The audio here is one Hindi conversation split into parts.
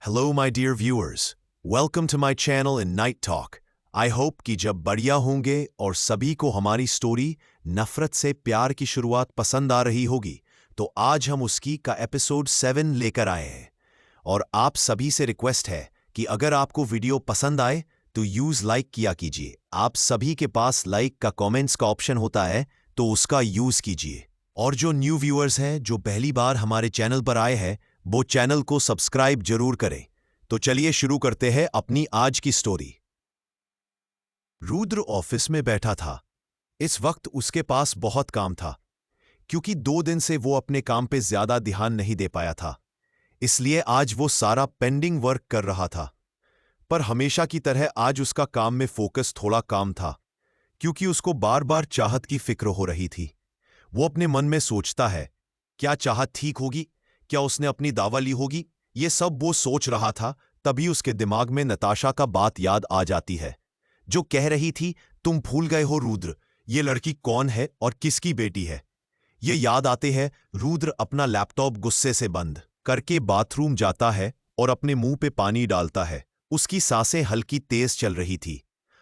Hello my dear viewers, welcome to my channel in Night Talk. I hope कि जब बढ़िया होंगे और सभी को हमारी स्टोरी नफरत से प्यार की शुरुआत पसंद आ रही होगी, तो आज हम उसकी का एपिसोड 7 लेकर आए हैं। और आप सभी से रिक्वेस्ट है कि अगर आपको वीडियो पसंद आए तो यूज लाइक किया कीजिए। आप सभी के पास लाइक का कमेंट्स का ऑप्शन होता है, तो उसका यूज कीजिए। और जो न्यू व्यूअर्स हैं जो पहली बार हमारे चैनल पर आए हैं, वो चैनल को सब्सक्राइब जरूर करें। तो चलिए शुरू करते हैं अपनी आज की स्टोरी। रुद्र ऑफिस में बैठा था। इस वक्त उसके पास बहुत काम था, क्योंकि 2 दिन से वो अपने काम पे ज्यादा ध्यान नहीं दे पाया था। इसलिए आज वो सारा पेंडिंग वर्क कर रहा था। पर हमेशा की तरह आज उसका काम में फोकस थोड़ा कम था, क्योंकि उसको बार बार चाहत की फिक्र हो रही थी। वो अपने मन में सोचता है, क्या चाहत ठीक होगी? क्या उसने अपनी दावा ली होगी? ये सब वो सोच रहा था। तभी उसके दिमाग में नताशा का बात याद आ जाती है, जो कह रही थी, तुम भूल गए हो रुद्र, ये लड़की कौन है और किसकी बेटी है? ये याद आते हैं रुद्र अपना लैपटॉप गुस्से से बंद करके बाथरूम जाता है और अपने मुंह पे पानी डालता है। उसकी सांसें हल्की तेज चल रही थी।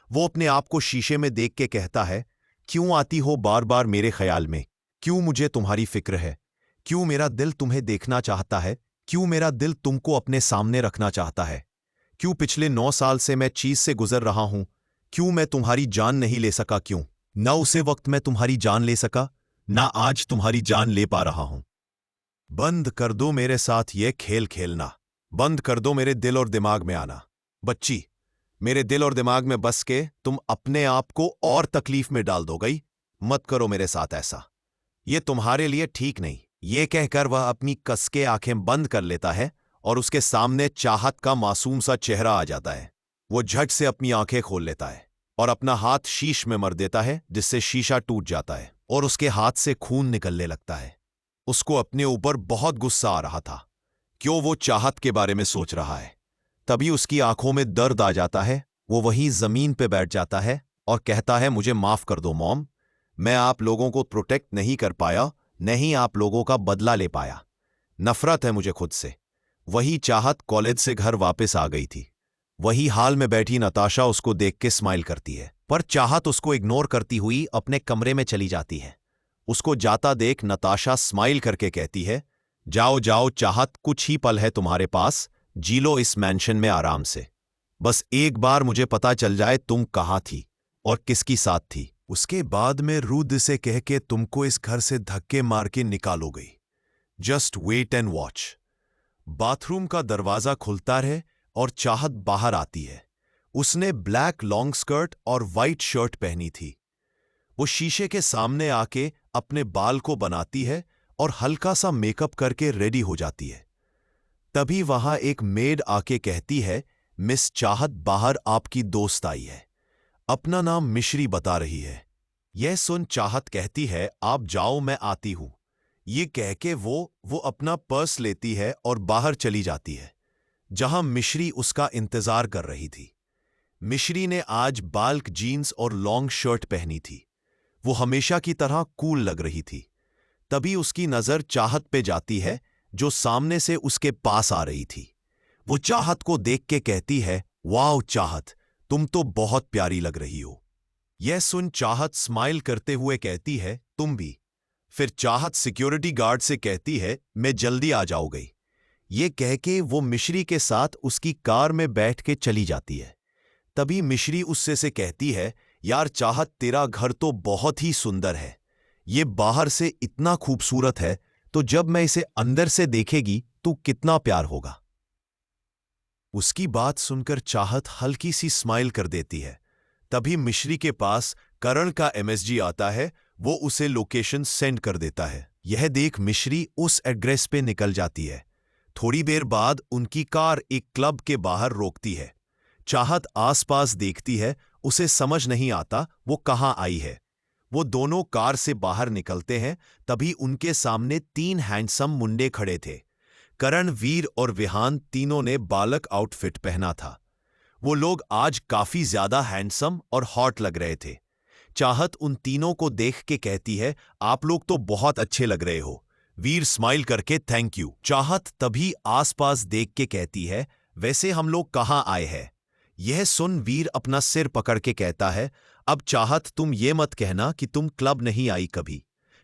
वो अपने आप को शीशे में देख के कहता है, क्यों आती हो बार बार मेरे ख्याल में? क्यों मुझे तुम्हारी फिक्र है? क्यों मेरा दिल तुम्हें देखना चाहता है? क्यों मेरा दिल तुमको अपने सामने रखना चाहता है? क्यों पिछले 9 साल से मैं चीज से गुजर रहा हूं? क्यों मैं तुम्हारी जान नहीं ले सका? क्यों ना उसे वक्त मैं तुम्हारी जान ले सका, ना आज तुम्हारी जान ले पा रहा हूं? बंद कर दो मेरे साथ ये खेल खेलना। बंद कर दो मेरे दिल और दिमाग में आना। बच्ची, मेरे दिल और दिमाग में बस के तुम अपने आप को और तकलीफ में डाल दो गई। मत करो मेरे साथ ऐसा, ये तुम्हारे लिए ठीक नहीं। ये कहकर वह अपनी कसके आंखें बंद कर लेता है और उसके सामने चाहत का मासूम सा चेहरा आ जाता है। वो झट से अपनी आंखें खोल लेता है और अपना हाथ शीश में मर देता है, जिससे शीशा टूट जाता है और उसके हाथ से खून निकलने लगता है। उसको अपने ऊपर बहुत गुस्सा आ रहा था। क्यों वो चाहत के बारे में सोच रहा है। तभी उसकी आंखों में दर्द आ जाता है। वो वहीं जमीन पे बैठ जाता है और कहता है, मुझे माफ कर दो मॉम, मैं आप लोगों को प्रोटेक्ट नहीं कर पाया, नहीं आप लोगों का बदला ले पाया। नफरत है मुझे खुद से। वही चाहत कॉलेज से घर वापस आ गई थी। वही हाल में बैठी नताशा उसको देख के स्माइल करती है, पर चाहत उसको इग्नोर करती हुई अपने कमरे में चली जाती है। उसको जाता देख नताशा स्माइल करके कहती है, जाओ जाओ चाहत, कुछ ही पल है तुम्हारे पास, जी लो इस मैंशन में आराम से। बस एक बार मुझे पता चल जाए तुम कहाँ थी और किसकी साथ थी, उसके बाद मैं रुद्र से कह के तुमको इस घर से धक्के मार के निकालोगी। Just wait and watch. Bathroom का दरवाजा खुलता है और चाहत बाहर आती है। उसने ब्लैक लॉन्ग स्कर्ट और वाइट शर्ट पहनी थी। वो शीशे के सामने आके अपने बाल को बनाती है और हल्का सा मेकअप करके रेडी हो जाती है। तभी वहां एक मेड आके कहती है, मिस चाहत, बाहर आपकी दोस्त आई है, अपना नाम मिश्री बता रही है। यह सुन चाहत कहती है, आप जाओ मैं आती हूं। ये कह के वो अपना पर्स लेती है और बाहर चली जाती है, जहां मिश्री उसका इंतजार कर रही थी। मिश्री ने आज बाल्क जीन्स और लॉन्ग शर्ट पहनी थी। वो हमेशा की तरह कूल लग रही थी। तभी उसकी नजर चाहत पे जाती है, जो सामने से उसके पास आ रही थी। वो चाहत को देख के कहती है, वाओ चाहत, तुम तो बहुत प्यारी लग रही हो। यह सुन चाहत स्माइल करते हुए कहती है, तुम भी। फिर चाहत सिक्योरिटी गार्ड से कहती है, मैं जल्दी आ जाऊंगी। ये कह के वो मिश्री के साथ उसकी कार में बैठ के चली जाती है। तभी मिश्री उससे से कहती है, यार चाहत, तेरा घर तो बहुत ही सुंदर है। ये बाहर से इतना खूबसूरत है, तो जब मैं इसे अंदर से देखेगी तो कितना प्यार होगा। उसकी बात सुनकर चाहत हल्की सी स्माइल कर देती है। तभी मिश्री के पास करण का एमएसजी आता है। वो उसे लोकेशन सेंड कर देता है। यह देख मिश्री उस एड्रेस पे निकल जाती है। थोड़ी देर बाद उनकी कार एक क्लब के बाहर रोकती है। चाहत आसपास देखती है, उसे समझ नहीं आता वो कहां आई है। वो दोनों कार से बाहर निकलते हैं। तभी उनके सामने 3 हैंडसम मुंडे खड़े थे। करण, वीर और विहान तीनों ने बालक आउटफिट पहना था। वो लोग आज काफी ज्यादा हैंडसम और हॉट लग रहे थे। चाहत उन तीनों को देख के कहती है, आप लोग तो बहुत अच्छे लग रहे हो। वीर स्माइल करके थैंक यू। चाहत तभी आसपास देख के कहती है, वैसे हम लोग कहाँ आए हैं? यह सुन वीर अपना सिर पकड़ के कहता है, अब चाहत तुम ये मत कहना कि तुम क्लब नहीं आई कभी।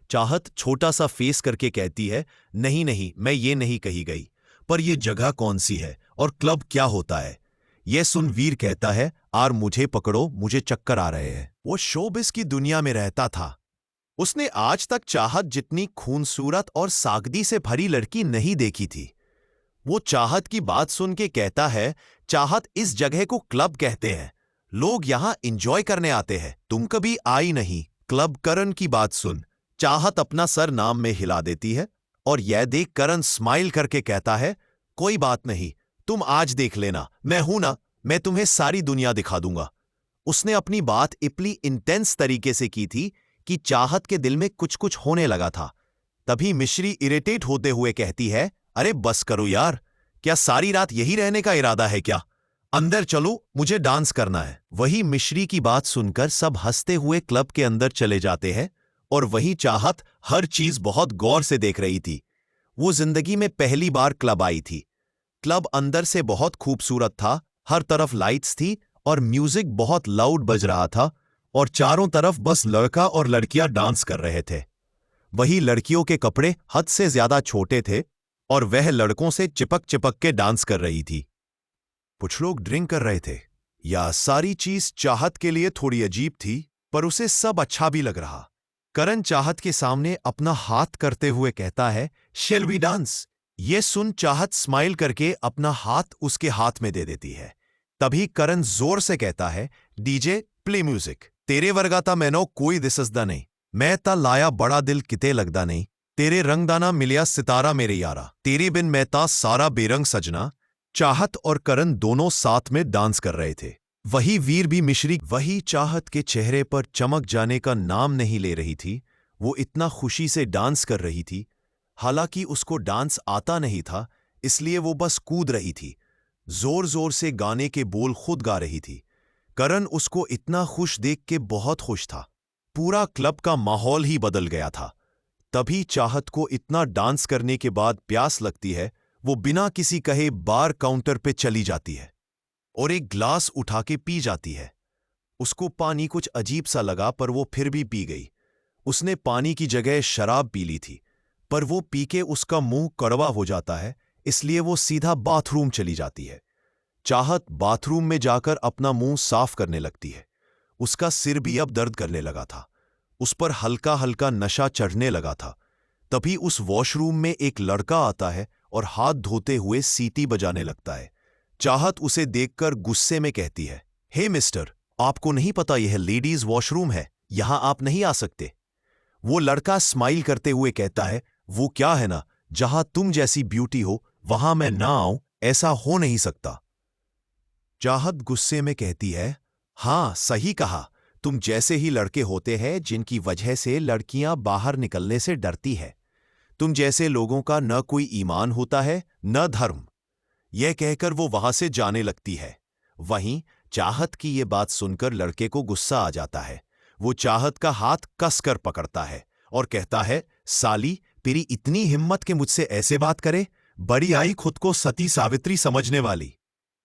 चाहत छोटा सा फेस करके कहती है, नहीं नहीं, मैं ये नहीं कही गई, पर यह जगह कौन सी है और क्लब क्या होता है? यह सुन वीर कहता है, आर मुझे पकड़ो, मुझे चक्कर आ रहे हैं। वो शोबिस की दुनिया में रहता था। उसने आज तक चाहत जितनी खूबसूरत और सादगी से भरी लड़की नहीं देखी थी। वो चाहत की बात सुन के कहता है, चाहत इस जगह को क्लब कहते हैं, लोग यहां एंजॉय करने आते हैं, तुम कभी आई नहीं क्लब। करण की बात सुन चाहत अपना सर नाम में हिला देती है और यह देख करण स्माइल करके कहता है, कोई बात नहीं, तुम आज देख लेना, मैं हूं ना, मैं तुम्हें सारी दुनिया दिखा दूंगा। उसने अपनी बात इतनी इंटेंस तरीके से की थी कि चाहत के दिल में कुछ कुछ होने लगा था। तभी मिश्री इरिटेट होते हुए कहती है, अरे बस करो यार, क्या सारी रात यही रहने का इरादा है क्या? अंदर चलो, मुझे डांस करना है। वही मिश्री की बात सुनकर सब हंसते हुए क्लब के अंदर चले जाते हैं और वही चाहत हर चीज बहुत गौर से देख रही थी। वो जिंदगी में पहली बार क्लब आई थी। क्लब अंदर से बहुत खूबसूरत था, हर तरफ लाइट्स थी और म्यूजिक बहुत लाउड बज रहा था और चारों तरफ बस लड़का और लड़कियां डांस कर रहे थे। वही लड़कियों के कपड़े हद से ज्यादा छोटे थे और वह लड़कों से चिपक चिपक के डांस कर रही थी। कुछ लोग ड्रिंक कर रहे थे। यह सारी चीज चाहत के लिए थोड़ी अजीब थी, पर उसे सब अच्छा भी लग रहा। करण चाहत के सामने अपना हाथ करते हुए कहता है, शैल वी डांस? ये सुन चाहत स्माइल करके अपना हाथ उसके हाथ में दे देती है। तभी करण जोर से कहता है, डीजे प्ले म्यूजिक। तेरे वर्गा ता मैनो कोई दिससदा नहीं, मैं ता लाया बड़ा दिल किते लगदा नहीं, तेरे रंगदाना मिलिया सितारा मेरे यारा, तेरे बिन मैं ता सारा बेरंग सजना। चाहत और करण दोनों साथ में डांस कर रहे थे। वही वीर भी मिश्री वही चाहत के चेहरे पर चमक जाने का नाम नहीं ले रही थी। वो इतना खुशी से डांस कर रही थी, हालांकि उसको डांस आता नहीं था, इसलिए वो बस कूद रही थी, जोर जोर से गाने के बोल खुद गा रही थी। करण उसको इतना खुश देख के बहुत खुश था। पूरा क्लब का माहौल ही बदल गया था। तभी चाहत को इतना डांस करने के बाद प्यास लगती है। वो बिना किसी कहे बार काउंटर पे चली जाती है और एक ग्लास उठा के पी जाती है। उसको पानी कुछ अजीब सा लगा, पर वो फिर भी पी गई। उसने पानी की जगह शराब पी ली थी, पर वो पी के उसका मुंह कड़वा हो जाता है, इसलिए वो सीधा बाथरूम चली जाती है। चाहत बाथरूम में जाकर अपना मुंह साफ करने लगती है। उसका सिर भी अब दर्द करने लगा था। उस पर हल्का हल्का नशा चढ़ने लगा था। तभी उस वॉशरूम में एक लड़का आता है और हाथ धोते हुए सीटी बजाने लगता है। चाहत उसे देखकर गुस्से में कहती है, हे मिस्टर, आपको नहीं पता यह लेडीज वॉशरूम है, यहां आप नहीं आ सकते। वो लड़का स्माइल करते हुए कहता है, वो क्या है ना, जहां तुम जैसी ब्यूटी हो वहां मैं ना आऊं, ऐसा हो नहीं सकता। चाहत गुस्से में कहती है, हां सही कहा, तुम जैसे ही लड़के होते हैं जिनकी वजह से लड़कियां बाहर निकलने से डरती है। तुम जैसे लोगों का न कोई ईमान होता है न धर्म। यह कहकर वो वहां से जाने लगती है। वहीं चाहत की ये बात सुनकर लड़के को गुस्सा आ जाता है। वो चाहत का हाथ कसकर पकड़ता है और कहता है, साली, तेरी इतनी हिम्मत के मुझसे ऐसे बात करे, बड़ी आई खुद को सती सावित्री समझने वाली।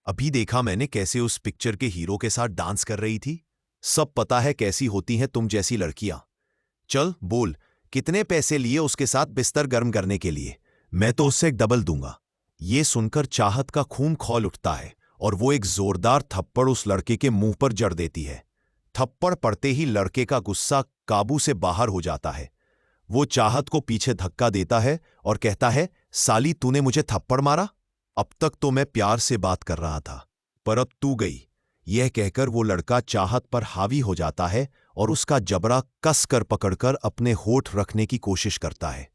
अभी देखा मैंने कैसे उस पिक्चर के हीरो के साथ डांस कर रही थी। सब पता है कैसी होती हैं तुम जैसी लड़कियां। चल बोल, कितने पैसे लिए उसके साथ बिस्तर गर्म करने के लिए? मैं तो उससे डबल दूंगा। ये सुनकर चाहत का खून खौल उठता है और वो एक जोरदार थप्पड़ उस लड़के के मुंह पर जड़ देती है। थप्पड़ पड़ते ही लड़के का गुस्सा काबू से बाहर हो जाता है। वो चाहत को पीछे धक्का देता है और कहता है, साली, तूने मुझे थप्पड़ मारा? अब तक तो मैं प्यार से बात कर रहा था, पर अब तू गई। यह कहकर वो लड़का चाहत पर हावी हो जाता है और उसका जबड़ा कसकर पकड़कर अपने होठ रखने की कोशिश करता है।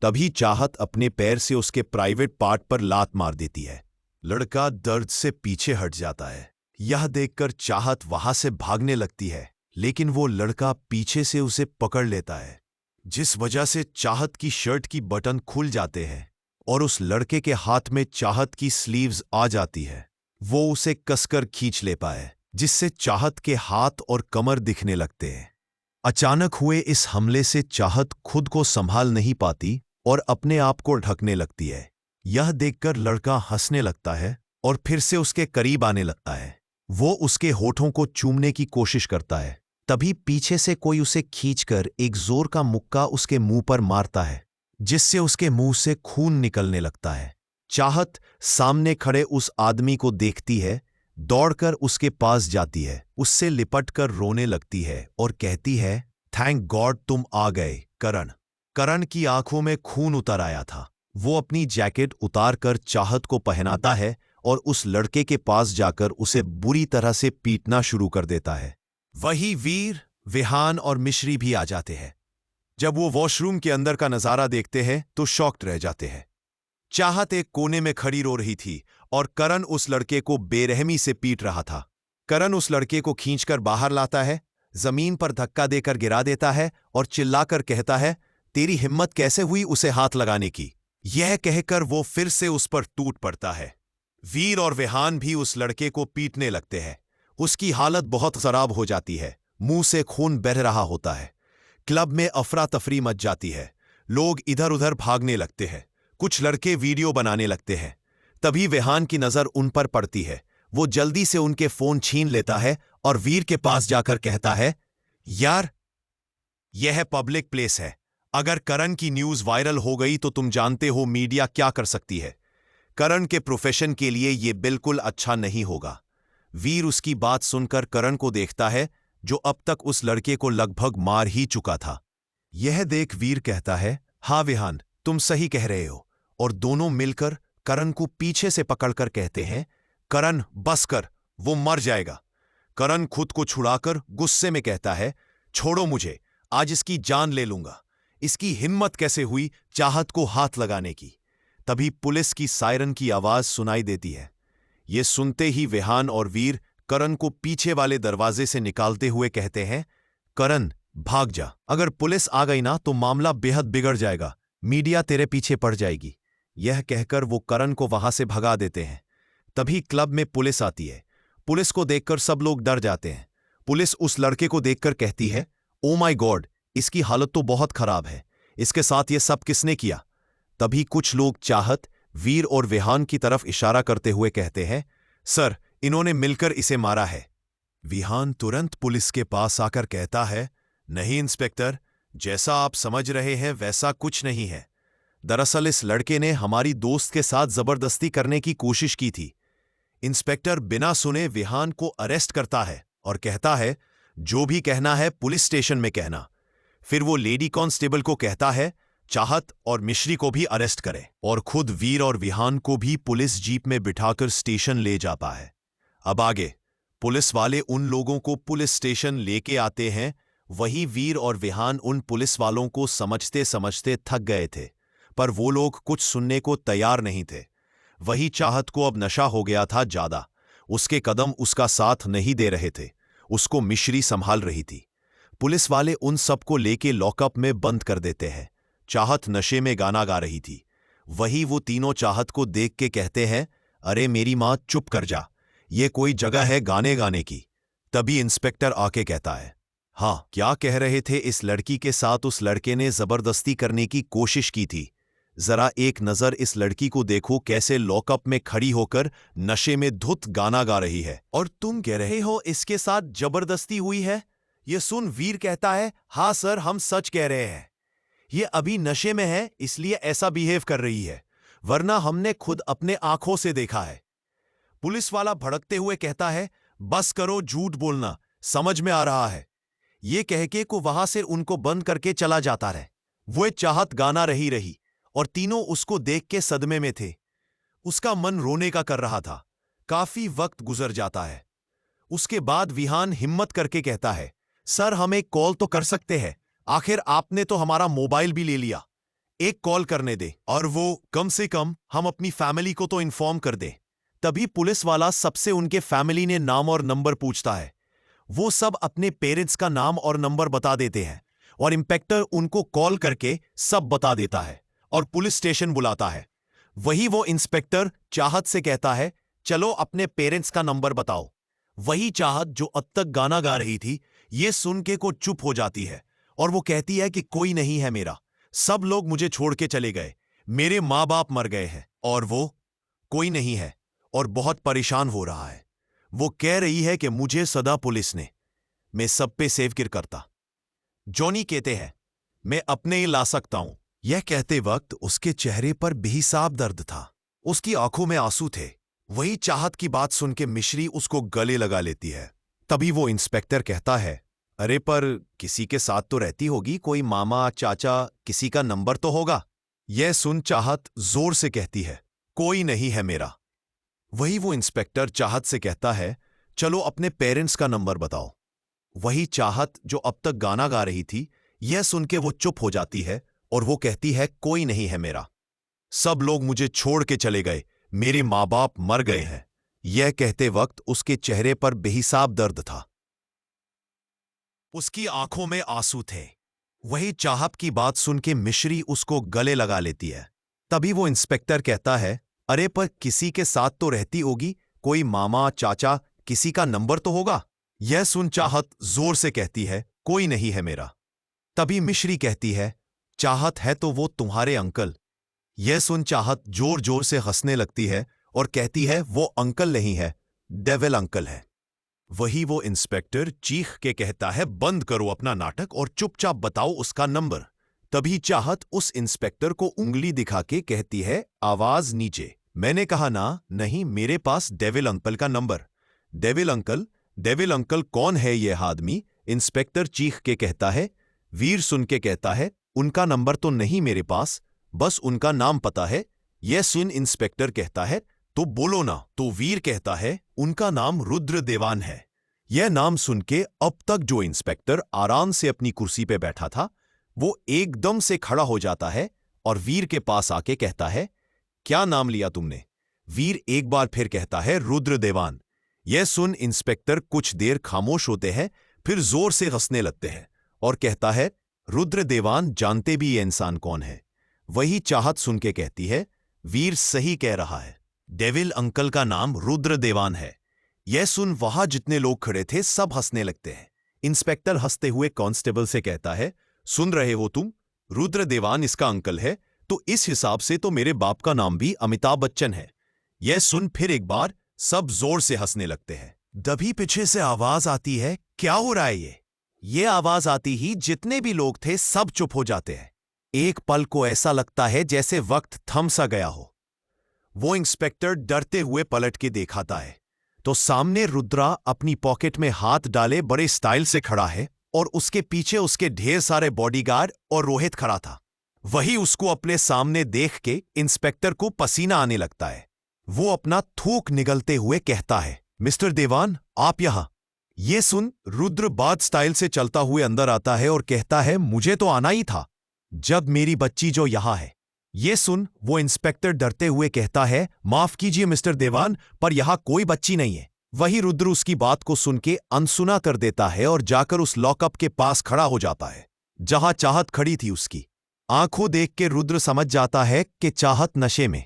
तभी चाहत अपने पैर से उसके प्राइवेट पार्ट पर लात मार देती है। लड़का दर्द से पीछे हट जाता है। यह देखकर चाहत वहां से भागने लगती है, लेकिन वो लड़का पीछे से उसे पकड़ लेता है, जिस वजह से चाहत की शर्ट की बटन खुल जाते हैं और उस लड़के के हाथ में चाहत की स्लीव्स आ जाती है। वो उसे कसकर खींच ले पाए, जिससे चाहत के हाथ और कमर दिखने लगते हैं। अचानक हुए इस हमले से चाहत खुद को संभाल नहीं पाती और अपने आप को ढकने लगती है। यह देखकर लड़का हंसने लगता है और फिर से उसके करीब आने लगता है। वो उसके होठों को चूमने की कोशिश करता है। तभी पीछे से कोई उसे खींचकर एक जोर का मुक्का उसके मुंह पर मारता है, जिससे उसके मुंह से खून निकलने लगता है। चाहत सामने खड़े उस आदमी को देखती है, दौड़कर उसके पास जाती है, उससे लिपटकर रोने लगती है और कहती है, थैंक गॉड तुम आ गए करण। करण की आंखों में खून उतर आया था। वो अपनी जैकेट उतारकर चाहत को पहनाता है और उस लड़के के पास जाकर उसे बुरी तरह से पीटना शुरू कर देता है। वही वीर, विहान और मिश्री भी आ जाते हैं। जब वो वॉशरूम के अंदर का नजारा देखते हैं तो शॉक्ड रह जाते हैं। चाहत एक कोने में खड़ी रो रही थी और करण उस लड़के को बेरहमी से पीट रहा था। करण उस लड़के को खींचकर बाहर लाता है, जमीन पर धक्का देकर गिरा देता है और चिल्लाकर कहता है, तेरी हिम्मत कैसे हुई उसे हाथ लगाने की। यह कहकर वो फिर से उस पर टूट पड़ता है। वीर और विहान भी उस लड़के को पीटने लगते हैं। उसकी हालत बहुत खराब हो जाती है, मुंह से खून बह रहा होता है। क्लब में अफरा तफरी मच जाती है। लोग इधर उधर भागने लगते हैं। कुछ लड़के वीडियो बनाने लगते हैं। तभी विहान की नजर उन पर पड़ती है। वो जल्दी से उनके फोन छीन लेता है और वीर के पास जाकर कहता है, यार, यह पब्लिक प्लेस है। अगर करण की न्यूज वायरल हो गई तो तुम जानते हो मीडिया क्या कर सकती है। करण के प्रोफेशन के लिए यह बिल्कुल अच्छा नहीं होगा। वीर उसकी बात सुनकर करण को देखता है, जो अब तक उस लड़के को लगभग मार ही चुका था। यह देख वीर कहता है, हाँ विहान, तुम सही कह रहे हो। और दोनों मिलकर करण को पीछे से पकड़कर कहते हैं, करण बस कर, वो मर जाएगा। करण खुद को छुड़ाकर गुस्से में कहता है, छोड़ो मुझे, आज इसकी जान ले लूंगा। इसकी हिम्मत कैसे हुई चाहत को हाथ लगाने की। तभी पुलिस की सायरन की आवाज सुनाई देती है। ये सुनते ही विहान और वीर करण को पीछे वाले दरवाजे से निकालते हुए कहते हैं, करण भाग जा, अगर पुलिस आ गई ना तो मामला बेहद बिगड़ जाएगा, मीडिया तेरे पीछे पड़ जाएगी। यह कहकर वो करण को वहां से भगा देते हैं। तभी क्लब में पुलिस आती है। पुलिस को देखकर सब लोग डर जाते हैं। पुलिस उस लड़के को देखकर कहती है, ओ माय गॉड, इसकी हालत तो बहुत खराब है, इसके साथ ये सब किसने किया। तभी कुछ लोग चाहत, वीर और विहान की तरफ इशारा करते हुए कहते हैं, सर, इन्होंने मिलकर इसे मारा है। विहान तुरंत पुलिस के पास आकर कहता है, नहीं इंस्पेक्टर, जैसा आप समझ रहे हैं वैसा कुछ नहीं है। दरअसल इस लड़के ने हमारी दोस्त के साथ जबरदस्ती करने की कोशिश की थी। इंस्पेक्टर बिना सुने विहान को अरेस्ट करता है और कहता है, जो भी कहना है पुलिस स्टेशन में कहना। फिर वो लेडी कांस्टेबल को कहता है, चाहत और मिश्री को भी अरेस्ट करे और खुद वीर और विहान को भी पुलिस जीप में बिठाकर स्टेशन ले जाता है। अब आगे पुलिस वाले उन लोगों को पुलिस स्टेशन लेके आते हैं। वही वीर और विहान उन पुलिस वालों को समझते समझते थक गए थे, पर वो लोग कुछ सुनने को तैयार नहीं थे। वही चाहत को अब नशा हो गया था ज्यादा। उसके कदम उसका साथ नहीं दे रहे थे। उसको मिश्री संभाल रही थी। पुलिस वाले उन सबको लेके लॉकअप में बंद कर देते हैं। चाहत नशे में गाना गा रही थी। वही वो तीनों चाहत को देख के कहते हैं, अरे मेरी मां, चुप कर जा, ये कोई जगह है गाने गाने की। तभी इंस्पेक्टर आके कहता है, हाँ, क्या कह रहे थे इस लड़की के साथ उस लड़के ने जबरदस्ती करने की कोशिश की थी। जरा एक नजर इस लड़की को देखो, कैसे लॉकअप में खड़ी होकर नशे में धुत गाना गा रही है। और तुम कह रहे हो इसके साथ जबरदस्ती हुई है। ये सुन वीर कहता है, हाँ सर, हम सच कह रहे हैं। ये अभी नशे में है इसलिए ऐसा बिहेव कर रही है, वरना हमने खुद अपने आंखों से देखा है। पुलिस वाला भड़कते हुए कहता है, बस करो झूठ बोलना, समझ में आ रहा है। ये कह के को वहां से उनको बंद करके चला जाता रहे। वो चाहत गाना रही और तीनों उसको देख के सदमे में थे। उसका मन रोने का कर रहा था। काफी वक्त गुजर जाता है। उसके बाद विहान हिम्मत करके कहता है, सर, हम एक कॉल तो कर सकते हैं, आखिर आपने तो हमारा मोबाइल भी ले लिया। एक कॉल करने दे, और वो कम से कम हम अपनी फैमिली को तो इन्फॉर्म कर दे। तभी पुलिस वाला सबसे उनके फैमिली ने नाम और नंबर पूछता है। वो सब अपने पेरेंट्स का नाम और नंबर बता देते हैं और इंस्पेक्टर उनको कॉल करके सब बता देता है और पुलिस स्टेशन बुलाता है। वही वो इंस्पेक्टर चाहत से कहता है, चलो अपने पेरेंट्स का नंबर बताओ। वही चाहत जो अब तक गाना गा रही थी, ये सुन के को चुप हो जाती है और वो कहती है कि कोई नहीं है मेरा, सब लोग मुझे छोड़ के चले गए, मेरे माँ बाप मर गए हैं और वो कोई नहीं है। और बहुत परेशान हो रहा है। वो कह रही है कि मुझे सदा पुलिस ने मैं सब पे सेवकिर करता। जॉनी कहते हैं मैं अपने ही ला सकता हूं। यह कहते वक्त उसके चेहरे पर बेहिसाब दर्द था। उसकी आंखों में आंसू थे। वही चाहत की बात सुन के मिश्री उसको गले लगा लेती है। तभी वो इंस्पेक्टर कहता है, अरे पर किसी के साथ तो रहती होगी, कोई मामा चाचा, किसी का नंबर तो होगा। यह सुन चाहत जोर से कहती है, कोई नहीं है मेरा। वही वो इंस्पेक्टर चाहत से कहता है, चलो अपने पेरेंट्स का नंबर बताओ। वही चाहत जो अब तक गाना गा रही थी, यह सुन के वो चुप हो जाती है और वो कहती है, कोई नहीं है मेरा। सब लोग मुझे छोड़ के चले गए, मेरे माँ बाप मर गए हैं। यह कहते वक्त उसके चेहरे पर बेहिसाब दर्द था। उसकी आंखों में आंसू थे। वही चाहत की बात सुन के मिश्री उसको गले लगा लेती है। तभी वो इंस्पेक्टर कहता है, अरे पर किसी के साथ तो रहती होगी, कोई मामा चाचा, किसी का नंबर तो होगा। यह सुन चाहत जोर से कहती है, कोई नहीं है मेरा। तभी मिश्री कहती है, चाहत है तो वो तुम्हारे अंकल। यह सुन चाहत जोर जोर से हंसने लगती है और कहती है, वो अंकल नहीं है, डेविल अंकल है। वही वो इंस्पेक्टर चीख के कहता है, बंद करो अपना नाटक और चुपचाप बताओ उसका नंबर। तभी चाहत उस इंस्पेक्टर को उंगली दिखा के कहती है, आवाज नीचे। मैंने कहा ना, नहीं, मेरे पास डेविल अंकल का number. Devil uncle? Devil uncle कौन है यह आदमी? इंस्पेक्टर चीख के कहता है। वीर सुन के कहता है, उनका नंबर तो नहीं मेरे पास, बस उनका नाम पता है। यह सुन इंस्पेक्टर कहता है, तो बोलो ना। तो वीर कहता है, उनका नाम रुद्र देवान है। यह नाम सुन के अब तक जो इंस्पेक्टर आराम से अपनी कुर्सी पे बैठा था, वो एकदम से खड़ा हो जाता है और वीर के पास आके कहता है, क्या नाम लिया तुमने? वीर एक बार फिर कहता है, रुद्र देवान। यह सुन इंस्पेक्टर कुछ देर खामोश होते हैं, फिर जोर से हंसने लगते हैं और कहता है, रुद्र देवान, जानते भी ये इंसान कौन है? वही चाहत सुन के कहती है, वीर सही कह रहा है, डेविल अंकल का नाम रुद्र देवान है। यह सुन वहां जितने लोग खड़े थे सब हंसने लगते हैं। इंस्पेक्टर हंसते हुए कांस्टेबल से कहता है, सुन रहे हो तुम? रुद्र देवान इसका अंकल है, तो इस हिसाब से तो मेरे बाप का नाम भी अमिताभ बच्चन है। यह सुन फिर एक बार सब जोर से हंसने लगते हैं। तभी पीछे से आवाज आती है, क्या हो रहा है ये? ये आवाज आती ही जितने भी लोग थे सब चुप हो जाते हैं। एक पल को ऐसा लगता है जैसे वक्त थम सा गया हो। वो इंस्पेक्टर डरते हुए पलट के देखाता है तो सामने रुद्रा अपनी पॉकेट में हाथ डाले बड़े स्टाइल से खड़ा है और उसके पीछे उसके ढेर सारे बॉडीगार्ड और रोहित खड़ा था। वही उसको अपने सामने देख के इंस्पेक्टर को पसीना आने लगता है। वो अपना थूक निगलते हुए कहता है, मिस्टर देवान, आप यहां? ये सुन रुद्र बाद स्टाइल से चलता हुए अंदर आता है और कहता है, मुझे तो आना ही था, जब मेरी बच्ची जो यहां है। ये सुन वो इंस्पेक्टर डरते हुए कहता है, माफ कीजिए मिस्टर देवान, पर यहां कोई बच्ची नहीं है। वही रुद्र उसकी बात को सुन के अनसुना कर देता है और जाकर उस लॉकअप के पास खड़ा हो जाता है जहां चाहत खड़ी थी। उसकी आंखों देख के रुद्र समझ जाता है कि चाहत नशे में।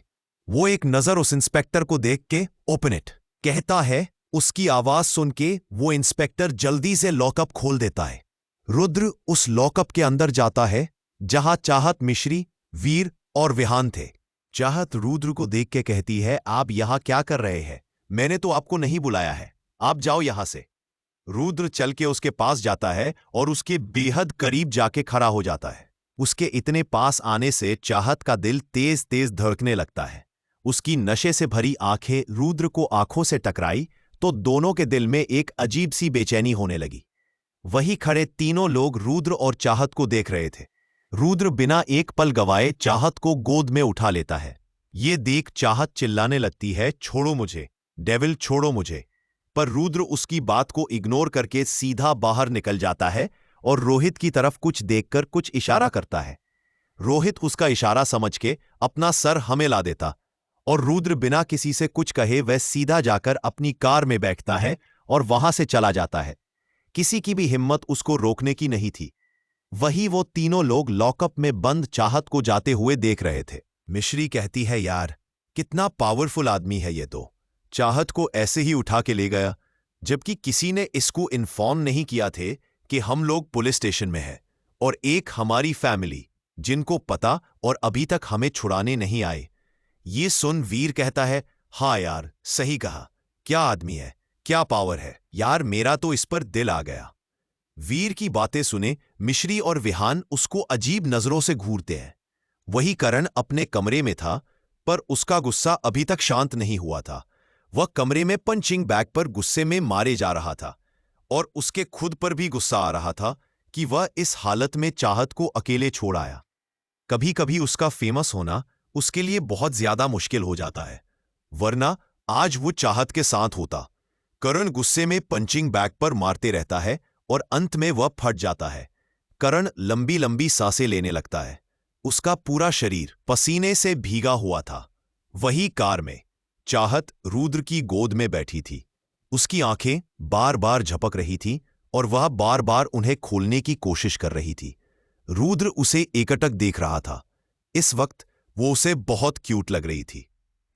वो एक नजर उस इंस्पेक्टर को देख के ओपन इट कहता है। उसकी आवाज सुन के वो इंस्पेक्टर जल्दी से लॉकअप खोल देता है। रुद्र उस लॉकअप के अंदर जाता है जहां चाहत, मिश्री, वीर और विहान थे। चाहत रुद्र को देख के कहती है, आप यहां क्या कर रहे हैं? मैंने तो आपको नहीं बुलाया है, आप जाओ यहां से। रुद्र चल के उसके पास जाता है और उसके बेहद करीब जाके खड़ा हो जाता है। उसके इतने पास आने से चाहत का दिल तेज तेज धड़कने लगता है। उसकी नशे से भरी आंखें रुद्र को आंखों से टकराई तो दोनों के दिल में एक अजीब सी बेचैनी होने लगी। वही खड़े तीनों लोग रुद्र और चाहत को देख रहे थे। रुद्र बिना एक पल गवाए चाहत को गोद में उठा लेता है। ये देख चाहत चिल्लाने लगती है, छोड़ो मुझे, डेविल छोड़ो मुझे। पर रुद्र उसकी बात को इग्नोर करके सीधा बाहर निकल जाता है और रोहित की तरफ कुछ देखकर कुछ इशारा करता है। रोहित उसका इशारा समझ के अपना सर हमेला देता और रुद्र बिना किसी से कुछ कहे वह सीधा जाकर अपनी कार में बैठता है और वहां से चला जाता है। किसी की भी हिम्मत उसको रोकने की नहीं थी। वही वो तीनों लोग लॉकअप में बंद चाहत को जाते हुए देख रहे थे। मिश्री कहती है, यार कितना पावरफुल आदमी है ये तो। चाहत को ऐसे ही उठा के ले गया, जबकि किसी ने इसको इन्फॉर्म नहीं किया थे कि हम लोग पुलिस स्टेशन में हैं और एक हमारी फैमिली जिनको पता और अभी तक हमें छुड़ाने नहीं आए। ये सुन वीर कहता है, हाँ यार, सही कहा। क्या आदमी है, क्या पावर है यार, मेरा तो इस पर दिल आ गया। वीर की बातें सुने मिश्री और विहान उसको अजीब नजरों से घूरते हैं। वही करण अपने कमरे में था, पर उसका गुस्सा अभी तक शांत नहीं हुआ था। वह कमरे में पंचिंग बैग पर गुस्से में मारे जा रहा था, और उसके खुद पर भी गुस्सा आ रहा था कि वह इस हालत में चाहत को अकेले छोड़ आया। कभी कभी उसका फेमस होना उसके लिए बहुत ज्यादा मुश्किल हो जाता है, वरना आज वो चाहत के साथ होता। करण गुस्से में पंचिंग बैग पर मारते रहता है और अंत में वह फट जाता है। करण लंबी लंबी सांसें लेने लगता है। उसका पूरा शरीर पसीने से भीगा हुआ था। वही कार में चाहत रुद्र की गोद में बैठी थी। उसकी आंखें बार बार झपक रही थीं और वह बार बार उन्हें खोलने की कोशिश कर रही थी। रुद्र उसे एकटक देख रहा था। इस वक्त वो उसे बहुत क्यूट लग रही थी।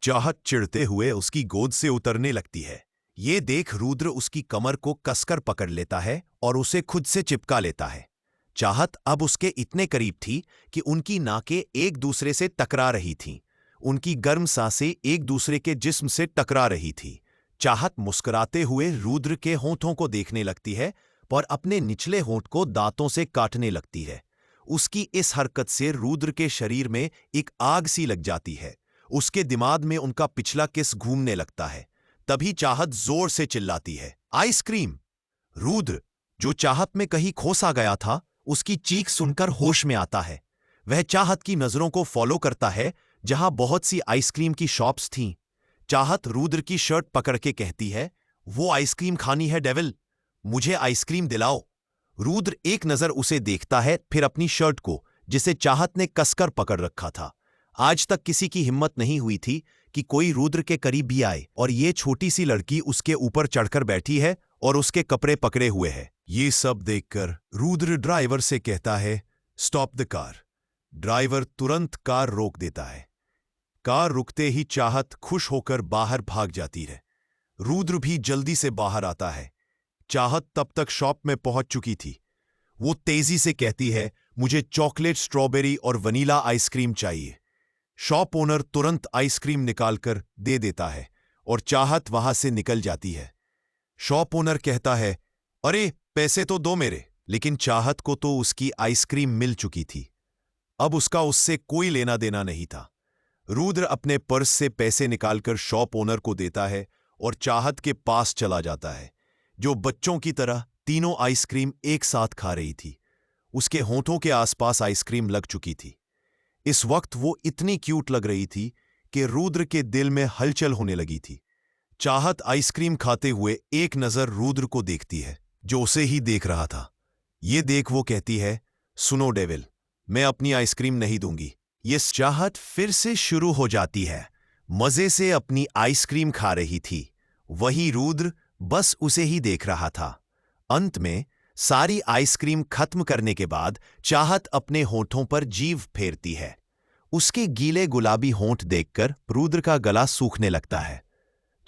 चाहत चिढ़ते हुए उसकी गोद से उतरने लगती है। ये देख रुद्र उसकी कमर को कसकर पकड़ लेता है और उसे खुद से चिपका लेता है। चाहत अब उसके इतने करीब थी कि उनकी नाकें एक दूसरे से टकरा रही थीं। उनकी गर्म सांसें एक दूसरे के जिस्म से टकरा रही थी। चाहत मुस्कुराते हुए रुद्र के होंठों को देखने लगती है और अपने निचले होंठ को दांतों से काटने लगती है। उसकी इस हरकत से रुद्र के शरीर में एक आग सी लग जाती है। उसके दिमाग में उनका पिछला किस घूमने लगता है। तभी चाहत जोर से चिल्लाती है, आइसक्रीम! रुद्र, जो चाहत में कहीं खो सा गया था, उसकी चीख सुनकर होश में आता है। वह चाहत की नजरों को फॉलो करता है, जहां बहुत सी आइसक्रीम की शॉप्स थीं। चाहत रुद्र की शर्ट पकड़ के कहती है, वो आइसक्रीम खानी है डेविल, मुझे आइसक्रीम दिलाओ। रुद्र एक नजर उसे देखता है, फिर अपनी शर्ट को, जिसे चाहत ने कसकर पकड़ रखा था। आज तक किसी की हिम्मत नहीं हुई थी कि कोई रुद्र के करीब भी आए, और ये छोटी सी लड़की उसके ऊपर चढ़कर बैठी है और उसके कपड़े पकड़े हुए है। ये सब देखकर रुद्र ड्राइवर से कहता है, स्टॉप द कार। ड्राइवर तुरंत कार रोक देता है। कार रुकते ही चाहत खुश होकर बाहर भाग जाती है। रुद्र भी जल्दी से बाहर आता है। चाहत तब तक शॉप में पहुंच चुकी थी। वो तेजी से कहती है, मुझे चॉकलेट, स्ट्रॉबेरी और वनीला आइसक्रीम चाहिए। शॉप ओनर तुरंत आइसक्रीम निकालकर दे देता है और चाहत वहां से निकल जाती है। शॉप ओनर कहता है, अरे पैसे तो दो मेरे। लेकिन चाहत को तो उसकी आइसक्रीम मिल चुकी थी। अब उसका उससे कोई लेना देना नहीं था। रुद्र अपने पर्स से पैसे निकालकर शॉप ओनर को देता है और चाहत के पास चला जाता है, जो बच्चों की तरह तीनों आइसक्रीम एक साथ खा रही थी। उसके होंठों के आसपास आइसक्रीम लग चुकी थी। इस वक्त वो इतनी क्यूट लग रही थी कि रुद्र के दिल में हलचल होने लगी थी। चाहत आइसक्रीम खाते हुए एक नजर रुद्र को देखती है, जो उसे ही देख रहा था। ये देख वो कहती है, सुनो डेविल, मैं अपनी आइसक्रीम नहीं दूंगी। ये चाहत फिर से शुरू हो जाती है। मजे से अपनी आइसक्रीम खा रही थी। वही रुद्र बस उसे ही देख रहा था। अंत में सारी आइसक्रीम खत्म करने के बाद चाहत अपने होंठों पर जीभ फेरती है। उसके गीले गुलाबी होंठ देखकर रुद्र का गला सूखने लगता है।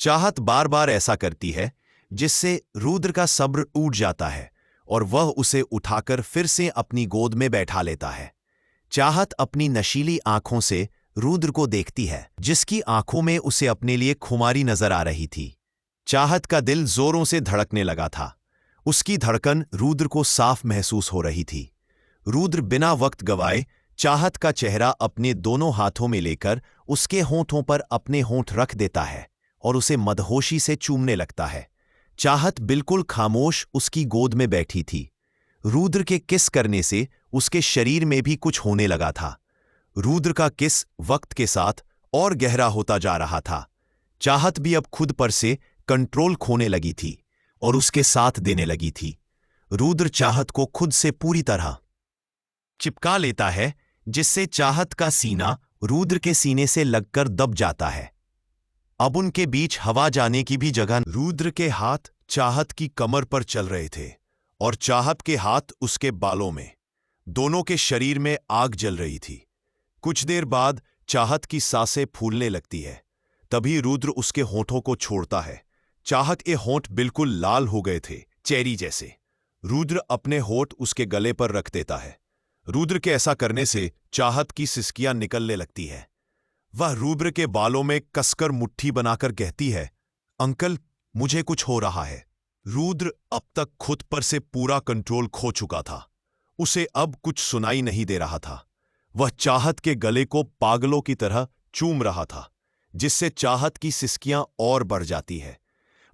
चाहत बार बार ऐसा करती है, जिससे रुद्र का सब्र टूट जाता है और वह उसे उठाकर फिर से अपनी गोद में बैठा लेता है। चाहत अपनी नशीली आंखों से रुद्र को देखती है, जिसकी आंखों में उसे अपने लिए खुमारी नजर आ रही थी। चाहत का दिल जोरों से धड़कने लगा था। उसकी धड़कन रुद्र को साफ महसूस हो रही थी। रुद्र बिना वक्त गवाए चाहत का चेहरा अपने दोनों हाथों में लेकर उसके होंठों पर अपने होंठ रख देता है और उसे मदहोशी से चूमने लगता है। चाहत बिल्कुल खामोश उसकी गोद में बैठी थी। रुद्र के किस करने से उसके शरीर में भी कुछ होने लगा था। रुद्र का किस वक्त के साथ और गहरा होता जा रहा था। चाहत भी अब खुद पर से कंट्रोल खोने लगी थी और उसके साथ देने लगी थी। रुद्र चाहत को खुद से पूरी तरह चिपका लेता है, जिससे चाहत का सीना रुद्र के सीने से लगकर दब जाता है। अब उनके बीच हवा जाने की भी जगह। रुद्र के हाथ चाहत की कमर पर चल रहे थे और चाहत के हाथ उसके बालों में। दोनों के शरीर में आग जल रही थी। कुछ देर बाद चाहत की सांसें फूलने लगती है। तभी रुद्र उसके होठों को छोड़ता है। चाहत के होंठ बिल्कुल लाल हो गए थे, चेरी जैसे। रुद्र अपने होठ उसके गले पर रख देता है। रुद्र के ऐसा करने से चाहत की सिसकियां निकलने लगती है। वह रुद्र के बालों में कसकर मुट्ठी बनाकर कहती है, अंकल, मुझे कुछ हो रहा है। रुद्र अब तक खुद पर से पूरा कंट्रोल खो चुका था। उसे अब कुछ सुनाई नहीं दे रहा था। वह चाहत के गले को पागलों की तरह चूम रहा था, जिससे चाहत की सिसकियां और बढ़ जाती है।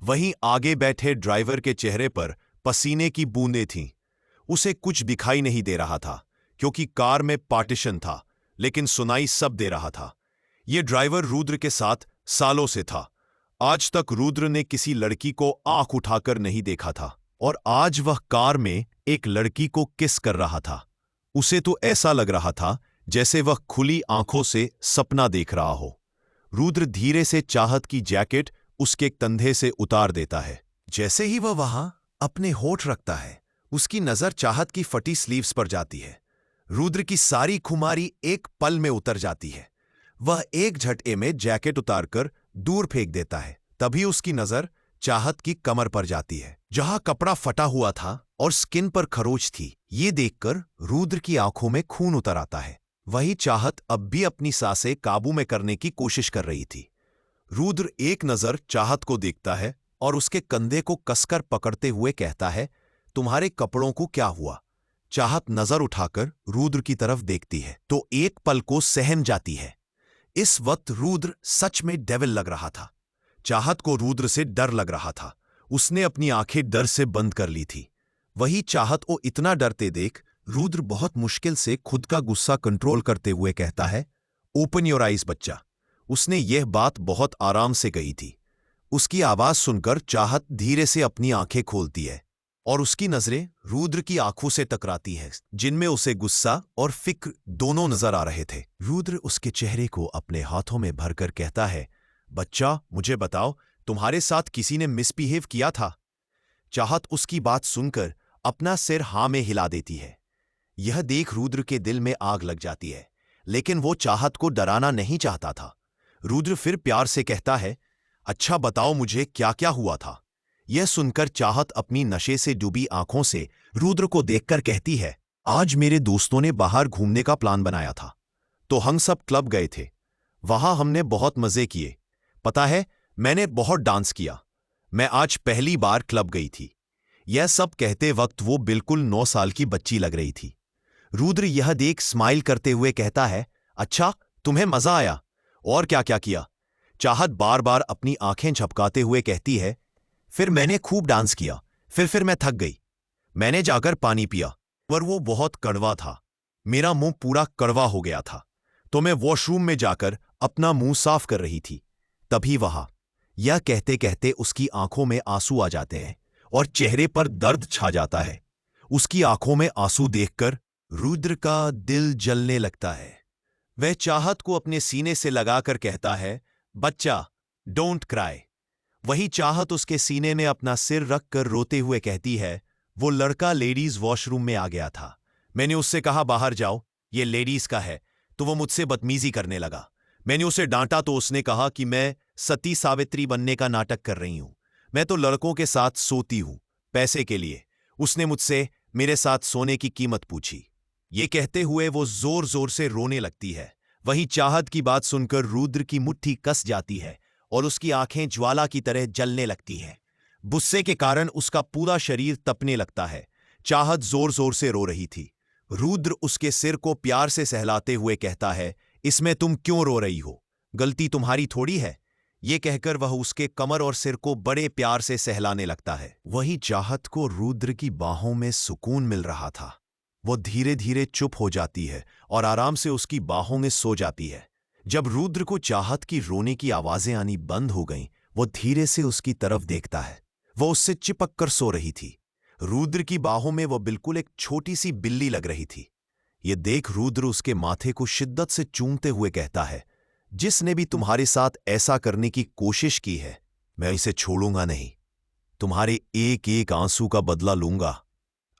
वहीं आगे बैठे ड्राइवर के चेहरे पर पसीने की बूंदें थीं। उसे कुछ दिखाई नहीं दे रहा था क्योंकि कार में पार्टीशन था, लेकिन सुनाई सब दे रहा था। यह ड्राइवर रुद्र के साथ सालों से था। आज तक रुद्र ने किसी लड़की को आंख उठाकर नहीं देखा था, और आज वह कार में एक लड़की को किस कर रहा था। उसे तो ऐसा लग रहा था जैसे वह खुली आंखों से सपना देख रहा हो। रुद्र धीरे से चाहत की जैकेट उसके कंधे से उतार देता है। जैसे ही वह वहां अपने होठ रखता है, उसकी नजर चाहत की फटी स्लीव्स पर जाती है। रुद्र की सारी खुमारी एक पल में उतर जाती है। वह एक झटके में जैकेट उतारकर दूर फेंक देता है। तभी उसकी नजर चाहत की कमर पर जाती है, जहां कपड़ा फटा हुआ था और स्किन पर खरोच थी। ये देखकर रुद्र की आंखों में खून उतर आता है। वही चाहत अब भी अपनी सांसें काबू में करने की कोशिश कर रही थी। रुद्र एक नजर चाहत को देखता है और उसके कंधे को कसकर पकड़ते हुए कहता है, तुम्हारे कपड़ों को क्या हुआ? चाहत नजर उठाकर रुद्र की तरफ देखती है तो एक पल को सहम जाती है। इस वक्त रुद्र सच में डेविल लग रहा था। चाहत को रुद्र से डर लग रहा था। उसने अपनी आंखें डर से बंद कर ली थी। वही चाहत को इतना डरते देख रुद्र बहुत मुश्किल से खुद का गुस्सा कंट्रोल करते हुए कहता है, ओपन योर आइज बच्चा। उसने यह बात बहुत आराम से कही थी। उसकी आवाज सुनकर चाहत धीरे से अपनी आंखें खोलती है और उसकी नजरें रुद्र की आंखों से टकराती हैं, जिनमें उसे गुस्सा और फिक्र दोनों नजर आ रहे थे। रुद्र उसके चेहरे को अपने हाथों में भरकर कहता है, बच्चा, मुझे बताओ, तुम्हारे साथ किसी ने मिसबिहेव किया था? चाहत उसकी बात सुनकर अपना सिर हाँ में हिला देती है। यह देख रुद्र के दिल में आग लग जाती है, लेकिन वो चाहत को डराना नहीं चाहता था। रुद्र फिर प्यार से कहता है, अच्छा बताओ मुझे क्या क्या हुआ था? यह सुनकर चाहत अपनी नशे से डूबी आंखों से रुद्र को देखकर कहती है, आज मेरे दोस्तों ने बाहर घूमने का प्लान बनाया था, तो हम सब क्लब गए थे। वहां हमने बहुत मजे किए। पता है, मैंने बहुत डांस किया। मैं आज पहली बार क्लब गई थी। यह सब कहते वक्त वो बिल्कुल 9 साल की बच्ची लग रही थी। रुद्र यह देख स्माइल करते हुए कहता है, अच्छा, तुम्हें मजा आया? और क्या क्या किया? चाहत बार बार अपनी आंखें झपकाते हुए कहती है, फिर मैंने खूब डांस किया। फिर मैं थक गई। मैंने जाकर पानी पिया, पर वो बहुत कड़वा था। मेरा मुंह पूरा कड़वा हो गया था, तो मैं वॉशरूम में जाकर अपना मुंह साफ कर रही थी। तभी वहां, यह कहते कहते उसकी आंखों में आंसू आ जाते हैं और चेहरे पर दर्द छा जाता है। उसकी आंखों में आंसू देखकर रुद्र का दिल जलने लगता है। वह चाहत को अपने सीने से लगाकर कहता है, बच्चा, डोंट क्राई। वही चाहत उसके सीने में अपना सिर रखकर रोते हुए कहती है, वो लड़का लेडीज वॉशरूम में आ गया था। मैंने उससे कहा बाहर जाओ, ये लेडीज का है, तो वो मुझसे बदतमीजी करने लगा। मैंने उसे डांटा तो उसने कहा कि मैं सती सावित्री बनने का नाटक कर रही हूं। मैं तो लड़कों के साथ सोती हूं, पैसे के लिए। उसने मुझसे मेरे साथ सोने की कीमत पूछी। ये कहते हुए वो जोर जोर से रोने लगती है। वहीं चाहत की बात सुनकर रुद्र की मुट्ठी कस जाती है और उसकी आंखें ज्वाला की तरह जलने लगती हैं। गुस्से के कारण उसका पूरा शरीर तपने लगता है। चाहत जोर जोर से रो रही थी। रुद्र उसके सिर को प्यार से सहलाते हुए कहता है, इसमें तुम क्यों रो रही हो? गलती तुम्हारी थोड़ी है। ये कहकर वह उसके कमर और सिर को बड़े प्यार से सहलाने लगता है। वही चाहत को रुद्र की बाहों में सुकून मिल रहा था। वो धीरे धीरे चुप हो जाती है और आराम से उसकी बाहों में सो जाती है। जब रुद्र को चाहत की रोने की आवाजें आनी बंद हो गईं, वो धीरे से उसकी तरफ देखता है। वो उससे चिपक कर सो रही थी। रुद्र की बाहों में वो बिल्कुल एक छोटी सी बिल्ली लग रही थी। ये देख रुद्र उसके माथे को शिद्दत से चूमते हुए कहता है, जिसने भी तुम्हारे साथ ऐसा करने की कोशिश की है, मैं इसे छोड़ूंगा नहीं। तुम्हारे एक एक आंसू का बदला लूंगा।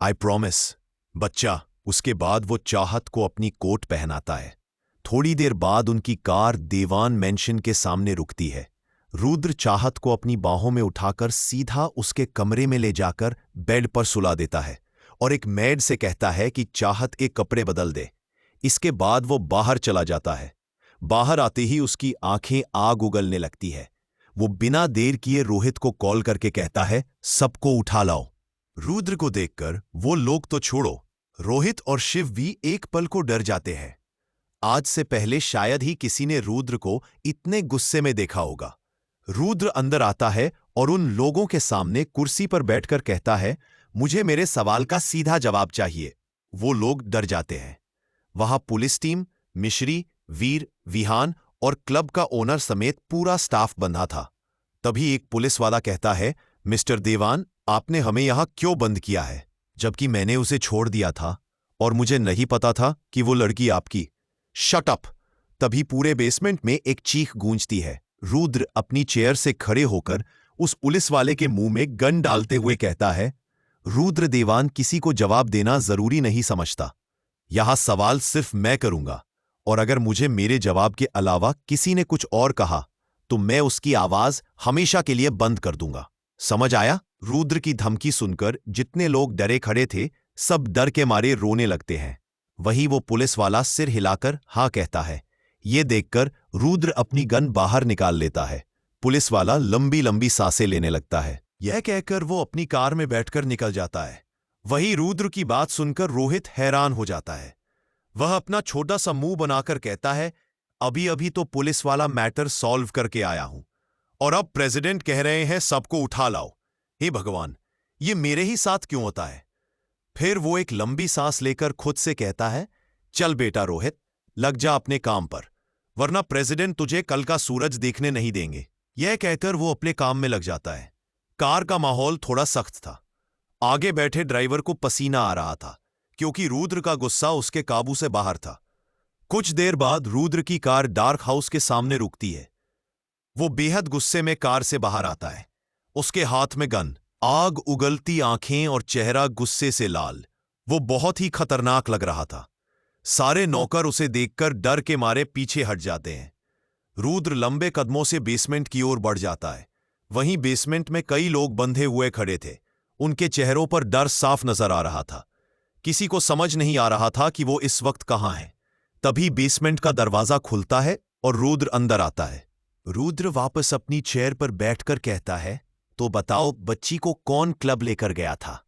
I promise. बच्चा। उसके बाद वो चाहत को अपनी कोट पहनाता है। थोड़ी देर बाद उनकी कार देवान मैंशन के सामने रुकती है। रुद्र चाहत को अपनी बाहों में उठाकर सीधा उसके कमरे में ले जाकर बेड पर सुला देता है और एक मेड से कहता है कि चाहत के कपड़े बदल दे। इसके बाद वो बाहर चला जाता है। बाहर आते ही उसकी आंखें आग उगलने लगती है। वो बिना देर किए रोहित को कॉल करके कहता है, सबको उठा लाओ। रुद्र को देखकर वो लोग तो छोड़ो, रोहित और शिव भी एक पल को डर जाते हैं। आज से पहले शायद ही किसी ने रुद्र को इतने गुस्से में देखा होगा। रुद्र अंदर आता है और उन लोगों के सामने कुर्सी पर बैठकर कहता है, मुझे मेरे सवाल का सीधा जवाब चाहिए। वो लोग डर जाते हैं। वहां पुलिस टीम, मिश्री, वीर, विहान और क्लब का ओनर समेत पूरा स्टाफ बंधा था। तभी एक पुलिस वाला कहता है, मिस्टर देवान, आपने हमें यहां क्यों बंद किया है, जबकि मैंने उसे छोड़ दिया था और मुझे नहीं पता था कि वो लड़की आपकी। Shut up! तभी पूरे बेसमेंट में एक चीख गूंजती है। रुद्र अपनी चेयर से खड़े होकर उस पुलिस वाले के मुंह में गन डालते हुए कहता है, रुद्र देवान किसी को जवाब देना जरूरी नहीं समझता। यहां सवाल सिर्फ मैं करूंगा, और अगर मुझे मेरे जवाब के अलावा किसी ने कुछ और कहा तो मैं उसकी आवाज हमेशा के लिए बंद कर दूंगा। समझ आया? रुद्र की धमकी सुनकर जितने लोग डरे खड़े थे, सब डर के मारे रोने लगते हैं। वहीं वो पुलिस वाला सिर हिलाकर हाँ कहता है। ये देखकर रुद्र अपनी गन बाहर निकाल लेता है। पुलिस वाला लंबी लंबी सांसें लेने लगता है। यह कहकर वो अपनी कार में बैठकर निकल जाता है। वहीं रुद्र की बात सुनकर रोहित हैरान हो जाता है। वह अपना छोटा सा मुंह बनाकर कहता है, अभी अभी तो पुलिस वाला मैटर सॉल्व करके आया हूं, और अब प्रेसिडेंट कह रहे हैं सबको उठा लाओ। हे भगवान, ये मेरे ही साथ क्यों होता है? फिर वो एक लंबी सांस लेकर खुद से कहता है, चल बेटा रोहित, लग जा अपने काम पर, वरना प्रेसिडेंट तुझे कल का सूरज देखने नहीं देंगे। यह कहकर वो अपने काम में लग जाता है। कार का माहौल थोड़ा सख्त था। आगे बैठे ड्राइवर को पसीना आ रहा था, क्योंकि रुद्र का गुस्सा उसके काबू से बाहर था। कुछ देर बाद रुद्र की कार डार्क हाउस के सामने रुकती है। वो बेहद गुस्से में कार से बाहर आता है। उसके हाथ में गन, आग उगलती आंखें और चेहरा गुस्से से लाल। वो बहुत ही खतरनाक लग रहा था। सारे नौकर उसे देखकर डर के मारे पीछे हट जाते हैं। रुद्र लंबे कदमों से बेसमेंट की ओर बढ़ जाता है। वहीं बेसमेंट में कई लोग बंधे हुए खड़े थे। उनके चेहरों पर डर साफ नजर आ रहा था। किसी को समझ नहीं आ रहा था कि वो इस वक्त कहां है। तभी बेसमेंट का दरवाजा खुलता है और रुद्र अंदर आता है। रुद्र वापस अपनी चेयर पर बैठकर कहता है, तो बताओ बच्ची को कौन क्लब लेकर गया था?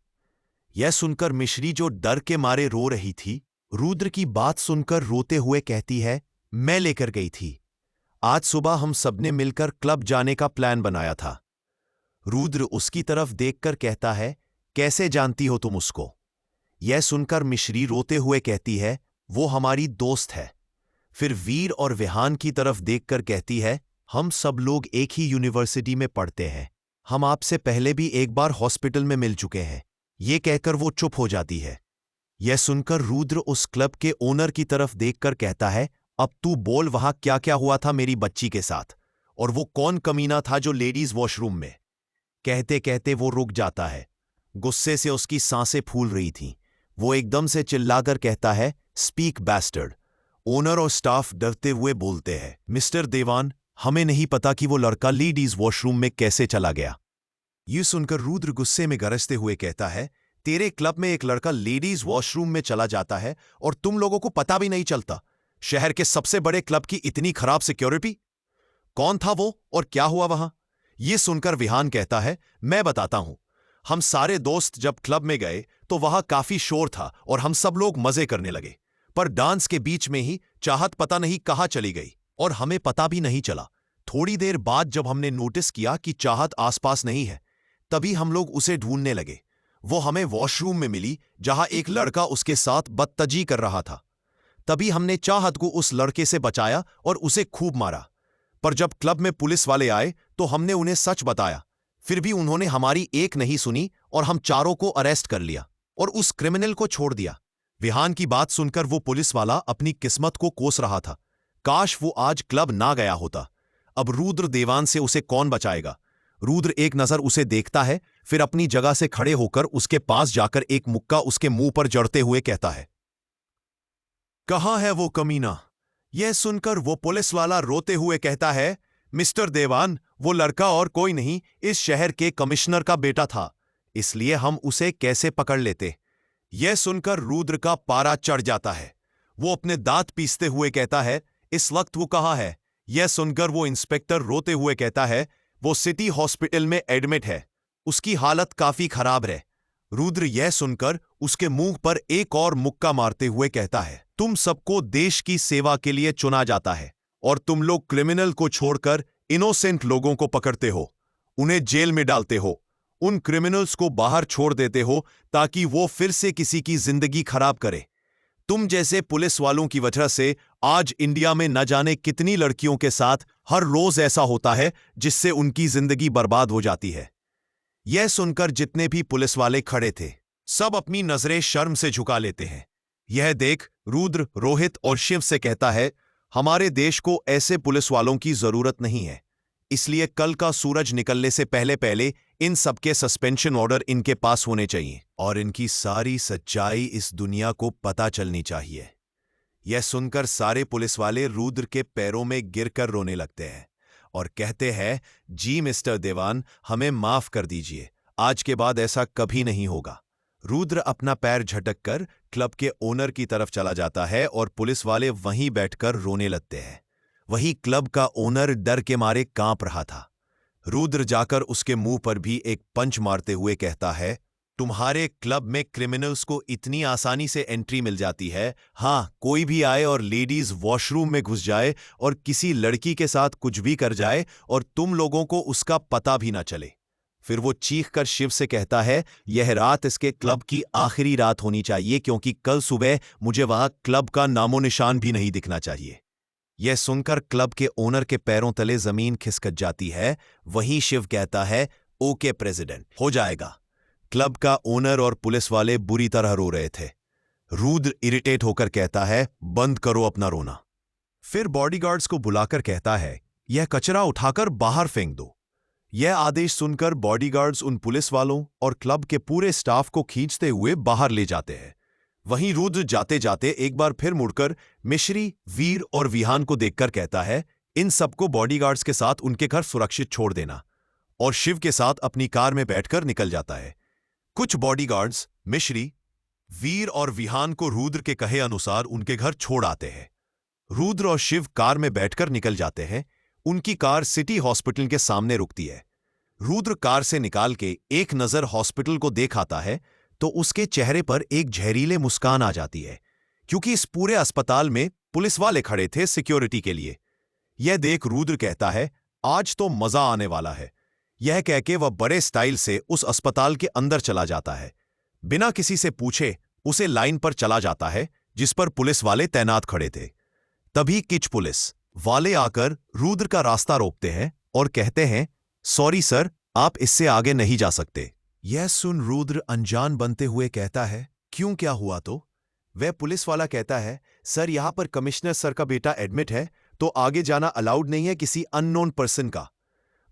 यह सुनकर मिश्री, जो डर के मारे रो रही थी, रुद्र की बात सुनकर रोते हुए कहती है, मैं लेकर गई थी। आज सुबह हम सबने मिलकर क्लब जाने का प्लान बनाया था। रुद्र उसकी तरफ देखकर कहता है, कैसे जानती हो तुम उसको? यह सुनकर मिश्री रोते हुए कहती है, वो हमारी दोस्त है। फिर वीर और विहान की तरफ देखकर कहती है, हम सब लोग एक ही यूनिवर्सिटी में पढ़ते हैं। हम आपसे पहले भी एक बार हॉस्पिटल में मिल चुके हैं। ये कहकर वो चुप हो जाती है। यह सुनकर रुद्र उस क्लब के ओनर की तरफ देखकर कहता है, अब तू बोल, वहां क्या क्या हुआ था मेरी बच्ची के साथ, और वो कौन कमीना था जो लेडीज वॉशरूम में? कहते कहते वो रुक जाता है। गुस्से से उसकी सांसें फूल रही थीं। वो एकदम से चिल्लाकर कहता है, स्पीक बैस्टर्ड। ओनर और स्टाफ डरते हुए बोलते हैं, मिस्टर देवान, हमें नहीं पता कि वो लड़का लेडीज वॉशरूम में कैसे चला गया। ये सुनकर रुद्र गुस्से में गरजते हुए कहता है, तेरे क्लब में एक लड़का लेडीज वॉशरूम में चला जाता है और तुम लोगों को पता भी नहीं चलता? शहर के सबसे बड़े क्लब की इतनी खराब सिक्योरिटी? कौन था वो और क्या हुआ वहां? ये सुनकर विहान कहता है, मैं बताता हूं। हम सारे दोस्त जब क्लब में गए तो वहां काफी शोर था और हम सब लोग मजे करने लगे, पर डांस के बीच में ही चाहत पता नहीं कहां चली गई और हमें पता भी नहीं चला। थोड़ी देर बाद जब हमने नोटिस किया कि चाहत आसपास नहीं है, तभी हम लोग उसे ढूंढने लगे। वो हमें वॉशरूम में मिली, जहां एक लड़का उसके साथ बदतमीजी कर रहा था। तभी हमने चाहत को उस लड़के से बचाया और उसे खूब मारा। पर जब क्लब में पुलिस वाले आए तो हमने उन्हें सच बताया, फिर भी उन्होंने हमारी एक नहीं सुनी और हम चारों को अरेस्ट कर लिया और उस क्रिमिनल को छोड़ दिया। विहान की बात सुनकर वो पुलिस वाला अपनी किस्मत को कोस रहा था। काश वो आज क्लब ना गया होता। अब रुद्र देवान से उसे कौन बचाएगा? रुद्र एक नजर उसे देखता है, फिर अपनी जगह से खड़े होकर उसके पास जाकर एक मुक्का उसके मुंह पर जड़ते हुए कहता है, कहां है वो कमीना? यह सुनकर वो पुलिस वाला रोते हुए कहता है, मिस्टर देवान, वो लड़का और कोई नहीं, इस शहर के कमिश्नर का बेटा था, इसलिए हम उसे कैसे पकड़ लेते? यह सुनकर रुद्र का पारा चढ़ जाता है। वो अपने दांत पीसते हुए कहता है, इस वक्त वो कहाँ है? यह सुनकर वो इंस्पेक्टर रोते हुए कहता है, वो सिटी हॉस्पिटल में एडमिट है, उसकी हालत काफी खराब है। रुद्र यह सुनकर उसके मुंह पर एक और मुक्का मारते हुए कहता है, तुम सबको देश की सेवा के लिए चुना जाता है और तुम लोग क्रिमिनल को छोड़कर इनोसेंट लोगों को पकड़ते हो, उन्हें जेल में डालते हो, उन क्रिमिनल्स को बाहर छोड़ देते हो ताकि वो फिर से किसी की जिंदगी खराब करे। तुम जैसे पुलिस वालों की वजह से आज इंडिया में न जाने कितनी लड़कियों के साथ हर रोज ऐसा होता है जिससे उनकी जिंदगी बर्बाद हो जाती है। यह सुनकर जितने भी पुलिस वाले खड़े थे सब अपनी नजरें शर्म से झुका लेते हैं। यह देख रुद्र रोहित और शिव से कहता है, हमारे देश को ऐसे पुलिस वालों की जरूरत नहीं है, इसलिए कल का सूरज निकलने से पहले पहले इन सबके सस्पेंशन ऑर्डर इनके पास होने चाहिए और इनकी सारी सच्चाई इस दुनिया को पता चलनी चाहिए। यह सुनकर सारे पुलिस वाले रुद्र के पैरों में गिरकर रोने लगते हैं और कहते हैं, जी मिस्टर देवान, हमें माफ कर दीजिए, आज के बाद ऐसा कभी नहीं होगा। रुद्र अपना पैर झटक कर क्लब के ओनर की तरफ चला जाता है और पुलिस वाले वहीं बैठकर रोने लगते हैं। वहीं क्लब का ओनर डर के मारे कांप रहा था। रुद्र जाकर उसके मुंह पर भी एक पंच मारते हुए कहता है, तुम्हारे क्लब में क्रिमिनल्स को इतनी आसानी से एंट्री मिल जाती है। हाँ, कोई भी आए और लेडीज वॉशरूम में घुस जाए और किसी लड़की के साथ कुछ भी कर जाए और तुम लोगों को उसका पता भी ना चले। फिर वो चीखकर शिव से कहता है, यह रात इसके क्लब की आखिरी रात होनी चाहिए क्योंकि कल सुबह मुझे वहां क्लब का नामो निशान भी नहीं दिखना चाहिए। यह सुनकर क्लब के ओनर के पैरों तले जमीन खिसक जाती है। वहीं शिव कहता है, ओके प्रेसिडेंट, हो जाएगा। क्लब का ओनर और पुलिस वाले बुरी तरह रो रहे थे। रुद्र इरिटेट होकर कहता है, बंद करो अपना रोना। फिर बॉडीगार्ड्स को बुलाकर कहता है, यह कचरा उठाकर बाहर फेंक दो। यह आदेश सुनकर बॉडीगार्ड्स उन पुलिस वालों और क्लब के पूरे स्टाफ को खींचते हुए बाहर ले जाते हैं। वहीं रुद्र जाते जाते एक बार फिर मुड़कर मिश्री, वीर और विहान को देखकर कहता है, इन सबको बॉडीगार्ड्स के साथ उनके घर सुरक्षित छोड़ देना, और शिव के साथ अपनी कार में बैठकर निकल जाता है। कुछ बॉडीगार्ड्स मिश्री, वीर और विहान को रुद्र के कहे अनुसार उनके घर छोड़ आते हैं। रुद्र और शिव कार में बैठकर निकल जाते हैं। उनकी कार सिटी हॉस्पिटल के सामने रुकती है। रुद्र कार से निकाल के एक नजर हॉस्पिटल को देख आता है तो उसके चेहरे पर एक जहरीले मुस्कान आ जाती है, क्योंकि इस पूरे अस्पताल में पुलिस वाले खड़े थे सिक्योरिटी के लिए। यह देख रुद्र कहता है, आज तो मजा आने वाला है। यह कह के वह बड़े स्टाइल से उस अस्पताल के अंदर चला जाता है। बिना किसी से पूछे उसे लाइन पर चला जाता है जिस पर पुलिस वाले तैनात खड़े थे। तभी किच पुलिस वाले आकर रुद्र का रास्ता रोकते हैं और कहते हैं, सॉरी सर, आप इससे आगे नहीं जा सकते। यह सुन रुद्र अनजान बनते हुए कहता है, क्यों, क्या हुआ? तो वह पुलिस वाला कहता है, सर यहां पर कमिश्नर सर का बेटा एडमिट है तो आगे जाना अलाउड नहीं है किसी अननोन पर्सन का।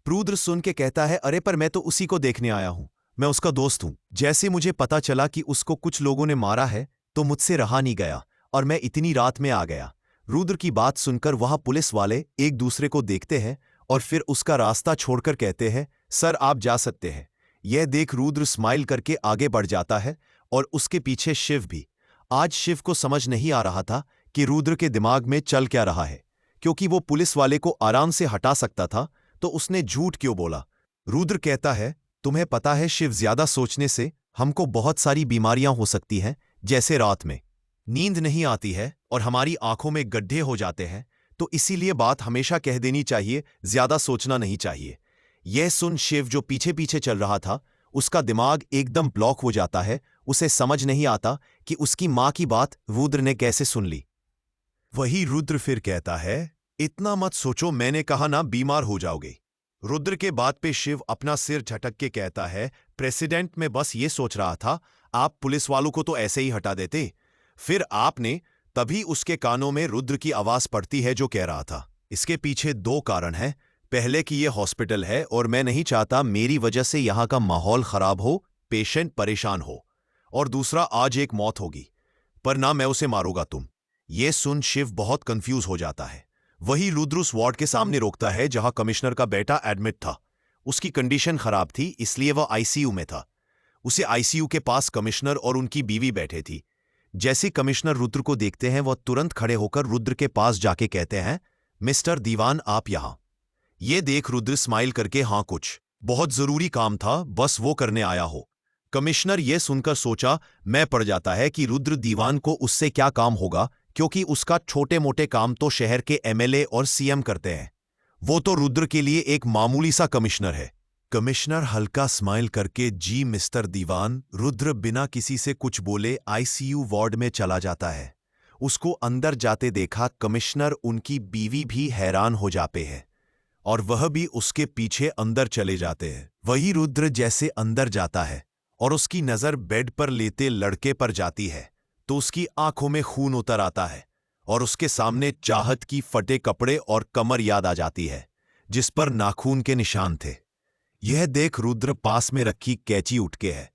रुद्र सुन के कहता है, अरे पर मैं तो उसी को देखने आया हूं, मैं उसका दोस्त हूं। जैसे मुझे पता चला कि उसको कुछ लोगों ने मारा है तो मुझसे रहा नहीं गया और मैं इतनी रात में आ गया। रुद्र की बात सुनकर वहां पुलिस वाले एक दूसरे को देखते हैं और फिर उसका रास्ता छोड़कर कहते हैं, सर आप जा सकते हैं। यह देख रुद्र स्माइल करके आगे बढ़ जाता है और उसके पीछे शिव भी। आज शिव को समझ नहीं आ रहा था कि रुद्र के दिमाग में चल क्या रहा है, क्योंकि वो पुलिस वाले को आराम से हटा सकता था तो उसने झूठ क्यों बोला। रुद्र कहता है, तुम्हें पता है शिव, ज्यादा सोचने से हमको बहुत सारी बीमारियां हो सकती हैं, जैसे रात में नींद नहीं आती है और हमारी आंखों में गड्ढे हो जाते हैं, तो इसीलिए बात हमेशा कह देनी चाहिए, ज्यादा सोचना नहीं चाहिए। यह सुन शिव जो पीछे पीछे चल रहा था उसका दिमाग एकदम ब्लॉक हो जाता है। उसे समझ नहीं आता कि उसकी मां की बात रुद्र ने कैसे सुन ली। वही रुद्र फिर कहता है, इतना मत सोचो, मैंने कहा ना बीमार हो जाओगे। रुद्र के बात पे शिव अपना सिर झटक के कहता है, प्रेसिडेंट, मैं बस ये सोच रहा था आप पुलिस वालों को तो ऐसे ही हटा देते, फिर आपने। तभी उसके कानों में रुद्र की आवाज पड़ती है जो कह रहा था, इसके पीछे दो कारण हैं। पहले कि यह हॉस्पिटल है और मैं नहीं चाहता मेरी वजह से यहां का माहौल खराब हो, पेशेंट परेशान हो, और दूसरा आज एक मौत होगी, पर ना मैं उसे मारूंगा तुम। यह सुन शिव बहुत कंफ्यूज हो जाता है। वही रुद्र उस वार्ड के सामने रोकता है जहां कमिश्नर का बेटा एडमिट था। उसकी कंडीशन खराब थी इसलिए वह आईसीयू में था। उसे आईसीयू के पास कमिश्नर और उनकी बीवी बैठे थी। जैसे कमिश्नर रुद्र को देखते हैं वह तुरंत खड़े होकर रुद्र के पास जाके कहते हैं, मिस्टर दीवान आप यहां। ये देख रुद्र स्माइल करके, हाँ कुछ बहुत जरूरी काम था, बस वो करने आया हो। कमिश्नर ये सुनकर सोचा मैं पड़ जाता है कि रुद्र दीवान को उससे क्या काम होगा, क्योंकि उसका छोटे मोटे काम तो शहर के एमएलए और सीएम करते हैं। वो तो रुद्र के लिए एक मामूली सा कमिश्नर है। कमिश्नर हल्का स्माइल करके, जी मिस्टर दीवान। रुद्र बिना किसी से कुछ बोले आईसीयू वार्ड में चला जाता है। उसको अंदर जाते देखा कमिश्नर उनकी बीवी भी हैरान हो जाते हैं और वह भी उसके पीछे अंदर चले जाते हैं। वही रुद्र जैसे अंदर जाता है और उसकी नजर बेड पर लेटे लड़के पर जाती है तो उसकी आंखों में खून उतर आता है और उसके सामने चाहत की फटे कपड़े और कमर याद आ जाती है जिस पर नाखून के निशान थे। यह देख रुद्र पास में रखी कैंची उठके है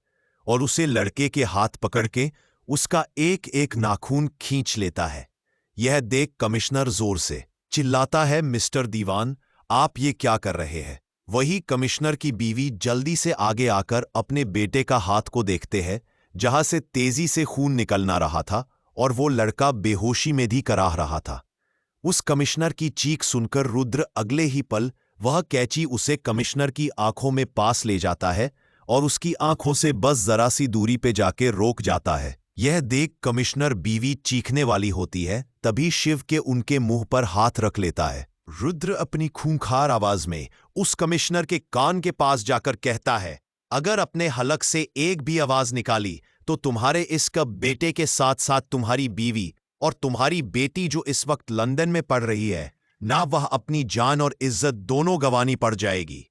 और उसे लड़के के हाथ पकड़ के उसका एक एक नाखून खींच लेता है। यह देख कमिश्नर जोर से चिल्लाता है, मिस्टर दीवान आप ये क्या कर रहे हैं। वही कमिश्नर की बीवी जल्दी से आगे आकर अपने बेटे का हाथ को देखते हैं जहां से तेजी से खून निकलना रहा था और वो लड़का बेहोशी में भी कराह रहा था। उस कमिश्नर की चीख सुनकर रुद्र अगले ही पल वह कैंची उसे कमिश्नर की आंखों में पास ले जाता है और उसकी आंखों से बस जरा सी दूरी पे जाके रोक जाता है। यह देख कमिश्नर बीवी चीखने वाली होती है, तभी शिव के उनके मुंह पर हाथ रख लेता है। रुद्र अपनी खूंखार आवाज में उस कमिश्नर के कान के पास जाकर कहता है, अगर अपने हलक से एक भी आवाज निकाली तो तुम्हारे इस कब बेटे के साथ साथ तुम्हारी बीवी और तुम्हारी बेटी जो इस वक्त लंदन में पढ़ रही है ना, वह अपनी जान और इज्जत दोनों गंवानी पड़ जाएगी।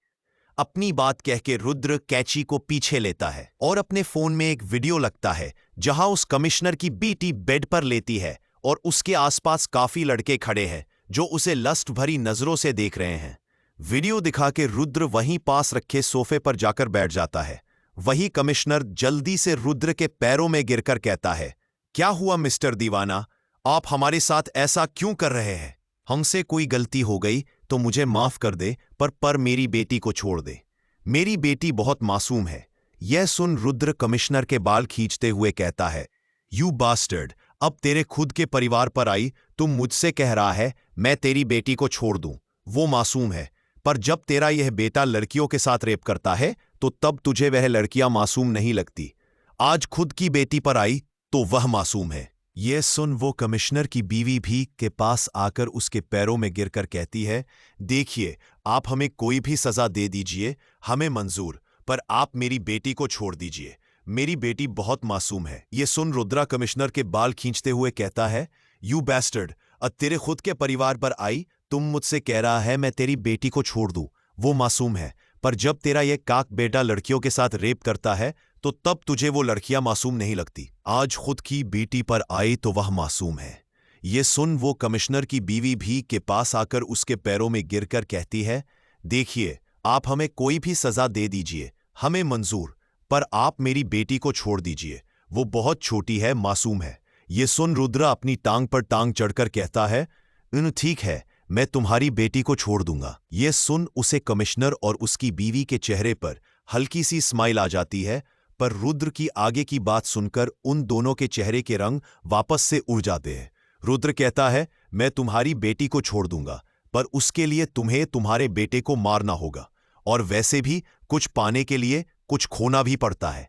अपनी बात कह के रुद्र कैंची को पीछे लेता है और अपने फोन में एक वीडियो लगता है जहां उस कमिश्नर की बेटी बेड पर लेती है और उसके आसपास काफी लड़के खड़े हैं जो उसे लस्ट भरी नजरों से देख रहे हैं। वीडियो दिखा के रुद्र वहीं पास रखे सोफे पर जाकर बैठ जाता है। वही कमिश्नर जल्दी से रुद्र के पैरों में गिरकर कहता है, क्या हुआ मिस्टर दीवाना, आप हमारे साथ ऐसा क्यों कर रहे हैं। हमसे कोई गलती हो गई तो मुझे माफ कर दे, पर मेरी बेटी को छोड़ दे। मेरी बेटी बहुत मासूम है। यह सुन रुद्र कमिश्नर के बाल खींचते हुए कहता है, यू बास्टर्ड, अब तेरे खुद के परिवार पर आई तुम मुझसे कह रहा है मैं तेरी बेटी को छोड़ दूं। वो मासूम है, पर जब तेरा यह बेटा लड़कियों के साथ रेप करता है तो तब तुझे वह लड़कियां मासूम नहीं लगती। आज खुद की बेटी पर आई तो वह मासूम है। यह सुन वो कमिश्नर की बीवी भी के पास आकर उसके पैरों में गिरकर कहती है, देखिए आप हमें कोई भी सजा दे दीजिए, हमें मंजूर, पर आप मेरी बेटी को छोड़ दीजिए। मेरी बेटी बहुत मासूम है। यह सुन रुद्रा कमिश्नर के बाल खींचते हुए कहता है, यू बैस्टर्ड, तेरे खुद के परिवार पर आई तुम मुझसे कह रहा है मैं तेरी बेटी को छोड़ दूं। वो मासूम है, पर जब तेरा यह काक बेटा लड़कियों के साथ रेप करता है तो तब तुझे वो लड़कियां मासूम नहीं लगती। आज खुद की बेटी पर आई तो वह मासूम है। ये सुन वो कमिश्नर की बीवी भी के पास आकर उसके पैरों में गिरकर कहती है, देखिए आप हमें कोई भी सजा दे दीजिए, हमें मंजूर, पर आप मेरी बेटी को छोड़ दीजिए। वो बहुत छोटी है, मासूम है। ये सुन रुद्र अपनी टांग पर टांग चढ़कर कहता है, ठीक है मैं तुम्हारी बेटी को छोड़ दूंगा। ये सुन उसे कमिश्नर और उसकी बीवी के चेहरे पर हल्की सी स्माइल आ जाती है, पर रुद्र की आगे की बात सुनकर उन दोनों के चेहरे के रंग वापस से उड़ जाते हैं। रुद्र कहता है, मैं तुम्हारी बेटी को छोड़ दूंगा, पर उसके लिए तुम्हें तुम्हारे बेटे को मारना होगा, और वैसे भी कुछ पाने के लिए कुछ खोना भी पड़ता है।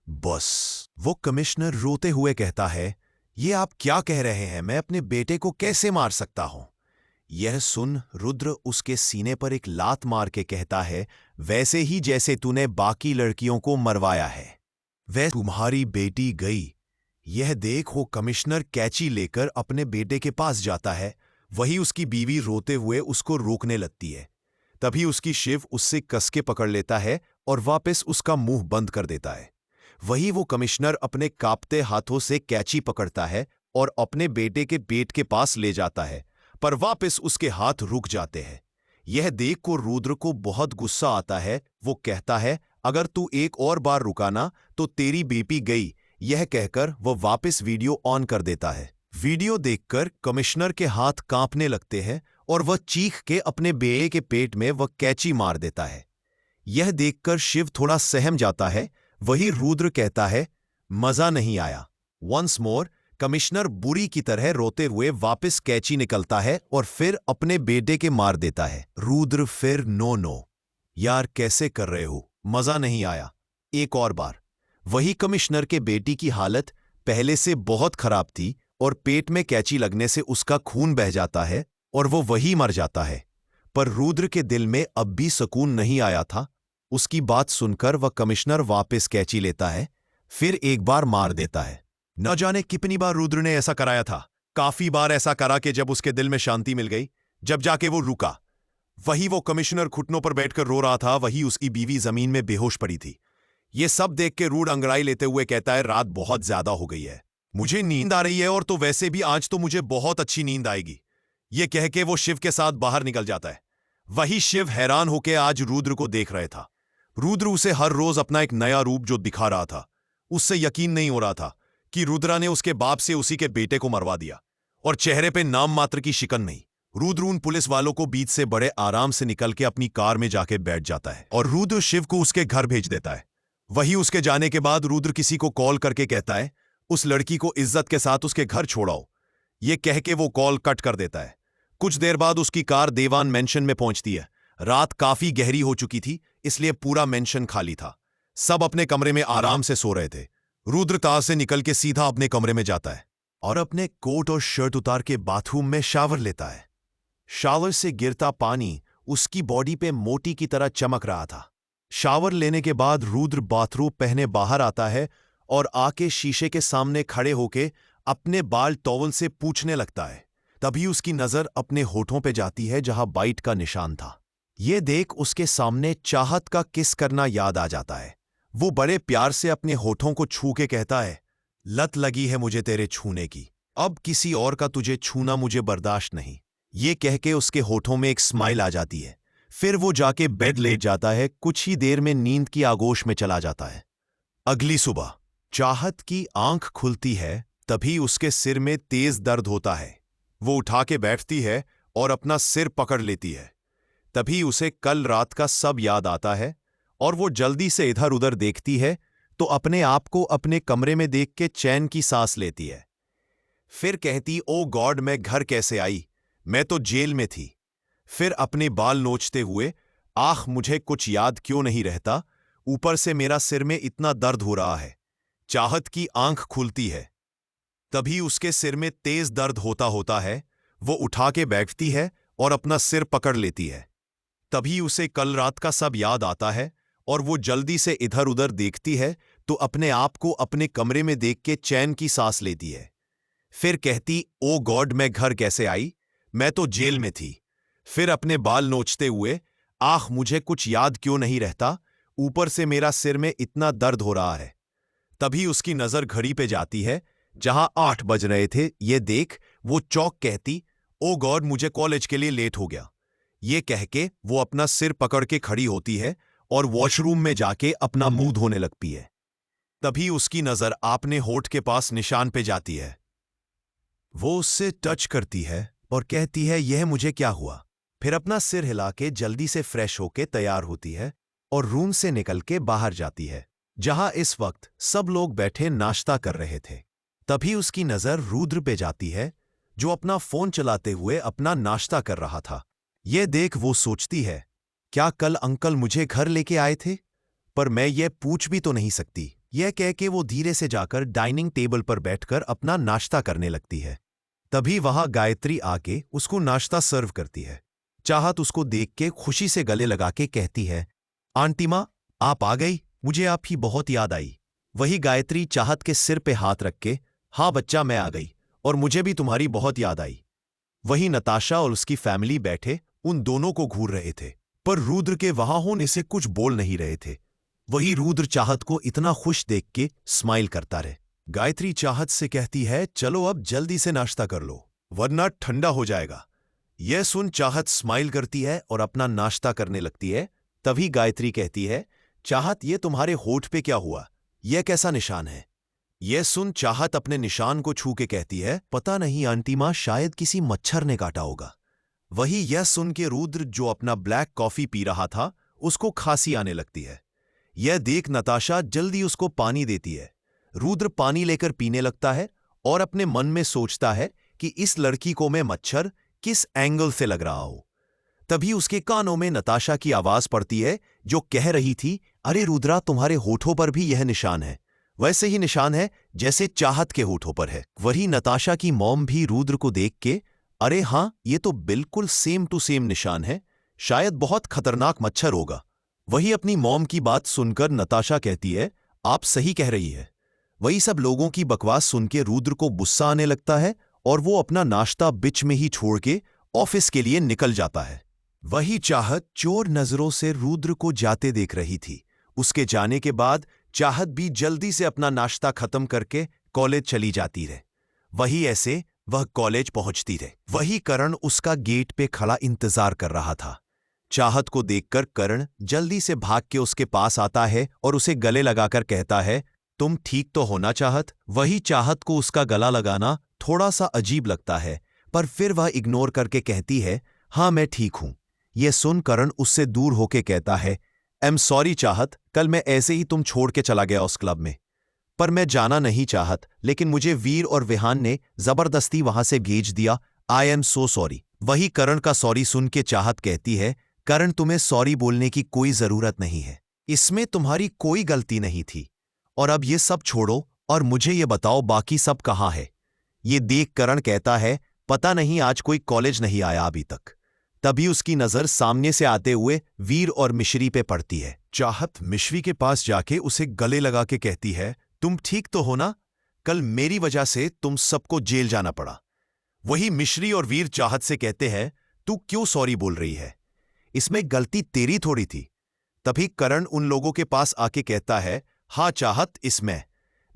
बस वो कमिश्नर रोते हुए कहता है, ये आप क्या कह रहे हैं, मैं अपने बेटे को कैसे मार सकता हूं। यह सुन रुद्र उसके सीने पर एक लात मार के कहता है, वैसे ही जैसे तूने बाकी लड़कियों को मरवाया है वह तुम्हारी बेटी गई। यह देख वो कमिश्नर कैंची लेकर अपने बेटे के पास जाता है। वही उसकी बीवी रोते हुए उसको रोकने लगती है। तभी उसकी शिव उससे कस के पकड़ लेता है और वापस उसका मुंह बंद कर देता है। वही वो कमिश्नर अपने कांपते हाथों से कैंची पकड़ता है और अपने बेटे के पेट के पास ले जाता है, पर वापस उसके हाथ रुक जाते हैं। यह देख को रुद्र को बहुत गुस्सा आता है। वो कहता है, अगर तू एक और बार रुका ना तो तेरी बेटी गई। यह कहकर वह वापस वीडियो ऑन कर देता है। वीडियो देखकर कमिश्नर के हाथ कांपने लगते हैं और वह चीख के अपने बेटे के पेट में वह कैंची मार देता है। यह देखकर शिव थोड़ा सहम जाता है। वही रुद्र कहता है, मजा नहीं आया। वंस मोर कमिश्नर बुरी की तरह रोते हुए वापस कैंची निकलता है और फिर अपने बेटे के मार देता है। रुद्र फिर नो नो यार कैसे कर रहे हो, मजा नहीं आया। एक और बार। वही कमिश्नर के बेटी की हालत पहले से बहुत खराब थी और पेट में कैंची लगने से उसका खून बह जाता है और वो वही मर जाता है। पर रुद्र के दिल में अब भी सुकून नहीं आया था। उसकी बात सुनकर वह कमिश्नर वापस कैंची लेता है, फिर एक बार मार देता है। न जाने कितनी बार रुद्र ने ऐसा कराया था। काफी बार ऐसा करा कि जब उसके दिल में शांति मिल गई, जब जाके वो रुका। वही वो कमिश्नर घुटनों पर बैठकर रो रहा था, वही उसकी बीवी जमीन में बेहोश पड़ी थी। ये सब देख के रुद्र अंगड़ाई लेते हुए कहता है, रात बहुत ज्यादा हो गई है, मुझे नींद आ रही है और तो वैसे भी आज तो मुझे बहुत अच्छी नींद आएगी। ये कह के वो शिव के साथ बाहर निकल जाता है। वही शिव हैरान होकर आज रुद्र को देख रहे था। रुद्र उसे हर रोज अपना एक नया रूप जो दिखा रहा था। उससे यकीन नहीं हो रहा था कि रुद्रा ने उसके बाप से उसी के बेटे को मरवा दिया, और चेहरे पे नाम मात्र की शिकन नहीं। रुद्र उन पुलिस वालों को बीच से बड़े आराम से निकल के अपनी कार में जाके बैठ जाता है और रुद्र शिव को उसके घर भेज देता है। वही उसके जाने के बाद रुद्र किसी को कॉल करके कहता है, उस लड़की को इज्जत के साथ उसके घर छोड़ाओ। ये कह के वो कॉल कट कर देता है। कुछ देर बाद उसकी कार देवान मेंशन में पहुंचती है। रात काफी गहरी हो चुकी थी, इसलिए पूरा मेंशन खाली था। सब अपने कमरे में आराम से सो रहे थे। रुद्र तार से निकल के सीधा अपने कमरे में जाता है और अपने कोट और शर्ट उतार के बाथरूम में शावर लेता है। शावर से गिरता पानी उसकी बॉडी पे मोती की तरह चमक रहा था। शावर लेने के बाद रुद्र बाथरूम पहने बाहर आता है और आके शीशे के सामने खड़े होके अपने बाल टॉवल से पूछने लगता है। तभी उसकी नजर अपने होठों पे जाती है जहां बाइट का निशान था। ये देख उसके सामने चाहत का किस करना याद आ जाता है। वो बड़े प्यार से अपने होठों को छू के कहता है, लत लगी है मुझे तेरे छूने की, अब किसी और का तुझे छूना मुझे बर्दाश्त नहीं। ये कह के उसके होठों में एक स्माइल आ जाती है। फिर वो जाके बेड लेट जाता है। कुछ ही देर में नींद की आगोश में चला जाता है। अगली सुबह चाहत की आंख खुलती है, तभी उसके सिर में तेज दर्द होता है। वो उठा के बैठती है और अपना सिर पकड़ लेती है। तभी उसे कल रात का सब याद आता है और वो जल्दी से इधर उधर देखती है तो अपने आप को अपने कमरे में देख के चैन की सांस लेती है। फिर कहती, ओ गॉड, मैं घर कैसे आई, मैं तो जेल में थी। फिर अपने बाल नोचते हुए, आह मुझे कुछ याद क्यों नहीं रहता, ऊपर से मेरा सिर में इतना दर्द हो रहा है। चाहत की आंख खुलती है। तभी उसके सिर में तेज दर्द होता होता है। वो उठा के बैठती है और अपना सिर पकड़ लेती है। तभी उसे कल रात का सब याद आता है और वो जल्दी से इधर उधर देखती है तो अपने आप को अपने कमरे में देख के चैन की सांस लेती है। फिर कहती, ओ गॉड, मैं घर कैसे आई, मैं तो जेल में थी। फिर अपने बाल नोचते हुए, आह मुझे कुछ याद क्यों नहीं रहता, ऊपर से मेरा सिर में इतना दर्द हो रहा है। तभी उसकी नजर घड़ी पे जाती है जहां 8 बज रहे थे। ये देख वो चौक कहती, ओ गॉड, मुझे कॉलेज के लिए लेट हो गया। ये कह के वो अपना सिर पकड़ के खड़ी होती है और वॉशरूम में जाके अपना मुंह धोने लगती है। तभी उसकी नजर आपने होठ के पास निशान पे जाती है। वो उससे टच करती है और कहती है, यह मुझे क्या हुआ। फिर अपना सिर हिला के जल्दी से फ्रेश होके तैयार होती है और रूम से निकल के बाहर जाती है जहां इस वक्त सब लोग बैठे नाश्ता कर रहे थे। तभी उसकी नजर रुद्र पे जाती है जो अपना फोन चलाते हुए अपना नाश्ता कर रहा था। यह देख वो सोचती है, क्या कल अंकल मुझे घर लेके आए थे, पर मैं ये पूछ भी तो नहीं सकती। यह कह के वो धीरे से जाकर डाइनिंग टेबल पर बैठकर अपना नाश्ता करने लगती है। तभी वहां गायत्री आके उसको नाश्ता सर्व करती है। चाहत उसको देख के खुशी से गले लगा के कहती है, आंटी माँ आप आ गई, मुझे आप ही बहुत याद आई। वही गायत्री चाहत के सिर पे हाथ रख के, हाँ बच्चा मैं आ गई और मुझे भी तुम्हारी बहुत याद आई। वही नताशा और उसकी फैमिली बैठे उन दोनों को घूर रहे थे, पर रुद्र के वहां होने से कुछ बोल नहीं रहे थे। वही रुद्र चाहत को इतना खुश देख के स्माइल करता रहे। गायत्री चाहत से कहती है, चलो अब जल्दी से नाश्ता कर लो वरना ठंडा हो जाएगा। यह सुन चाहत स्माइल करती है और अपना नाश्ता करने लगती है। तभी गायत्री कहती है, चाहत ये तुम्हारे होठ पे क्या हुआ, यह कैसा निशान है। यह सुन चाहत अपने निशान को छू के कहती है, पता नहीं आंटी माँ, शायद किसी मच्छर ने काटा होगा। वही यह सुन के रुद्र जो अपना ब्लैक कॉफी पी रहा था उसको खांसी आने लगती है। यह देख नताशा जल्दी उसको पानी देती है। रुद्र पानी लेकर पीने लगता है और अपने मन में सोचता है कि इस लड़की को मैं मच्छर किस एंगल से लग रहा हूं। तभी उसके कानों में नताशा की आवाज पड़ती है, जो कह रही थी, अरे रुद्रा, तुम्हारे होठों पर भी यह निशान है, वैसे ही निशान है जैसे चाहत के होठों पर है। वही नताशा की मॉम भी रुद्र को देख के, अरे हाँ, ये तो बिल्कुल सेम टू सेम निशान है, शायद बहुत खतरनाक मच्छर होगा। वही अपनी मॉम की बात सुनकर नताशा कहती है, आप सही कह रही है। वही सब लोगों की बकवास सुन के रुद्र को गुस्सा आने लगता है और वो अपना नाश्ता बीच में ही छोड़ के ऑफिस के लिए निकल जाता है। वही चाहत चोर नजरों से रुद्र को जाते देख रही थी। उसके जाने के बाद चाहत भी जल्दी से अपना नाश्ता खत्म करके कॉलेज चली जाती रहे। वही ऐसे वह कॉलेज पहुंचती रहे। वही करण उसका गेट पे खड़ा इंतजार कर रहा था। चाहत को देखकर करण जल्दी से भाग के उसके पास आता है और उसे गले लगाकर कहता है, तुम ठीक तो हो ना चाहत? वही चाहत को उसका गला लगाना थोड़ा सा अजीब लगता है, पर फिर वह इग्नोर करके कहती है, हाँ मैं ठीक हूं। यह सुन करण उससे दूर होके कहता है, आई एम सॉरी चाहत, कल मैं ऐसे ही तुम छोड़ के चला गया उस क्लब में, पर मैं जाना नहीं चाहत, लेकिन मुझे वीर और विहान ने जबरदस्ती वहां से भेज दिया। I am so sorry. वही करण का सॉरी सुन के चाहत कहती है, करण तुम्हें सॉरी बोलने की कोई जरूरत नहीं है, इसमें तुम्हारी कोई गलती नहीं थी। और अब ये सब छोड़ो और मुझे ये बताओ बाकी सब कहाँ है? ये देख करण कहता है, पता नहीं, आज कोई कॉलेज नहीं आया अभी तक। तभी उसकी नजर सामने से आते हुए वीर और मिश्री पे पड़ती है। चाहत मिश्री के पास जाके उसे गले लगा के कहती है, तुम ठीक तो हो ना? कल मेरी वजह से तुम सबको जेल जाना पड़ा। वही मिश्री और वीर चाहत से कहते हैं, तू क्यों सॉरी बोल रही है? इसमें गलती तेरी थोड़ी थी। तभी करण उन लोगों के पास आके कहता है, हाँ चाहत, इसमें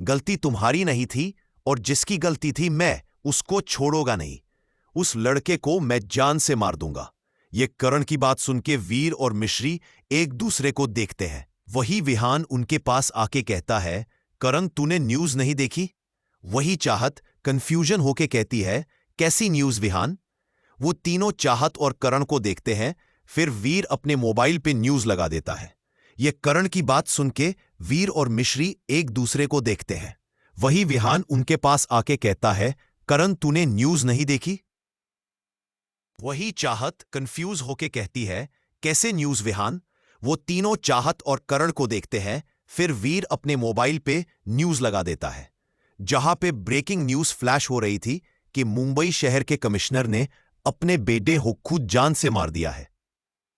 गलती तुम्हारी नहीं थी, और जिसकी गलती थी मैं उसको छोड़ूंगा नहीं। उस लड़के को मैं जान से मार दूंगा। ये करण की बात सुन के वीर और मिश्री एक दूसरे को देखते हैं। वही विहान उनके पास आके कहता है, करण तूने न्यूज नहीं देखी? वही चाहत कंफ्यूजन होके कहती है, कैसी न्यूज विहान? वो तीनों चाहत और करण को देखते हैं। फिर वीर अपने मोबाइल पे न्यूज लगा देता है। ये करण की बात सुन के वीर और मिश्री एक दूसरे को देखते हैं। वही विहान उनके पास आके कहता है, करण तूने न्यूज नहीं देखी? वही चाहत कंफ्यूज होके कहती है, कैसे न्यूज विहान? वो तीनों चाहत और करण को देखते हैं। फिर वीर अपने मोबाइल पे न्यूज लगा देता है, जहां पे ब्रेकिंग न्यूज फ्लैश हो रही थी कि मुंबई शहर के कमिश्नर ने अपने बेटे को खुद जान से मार दिया है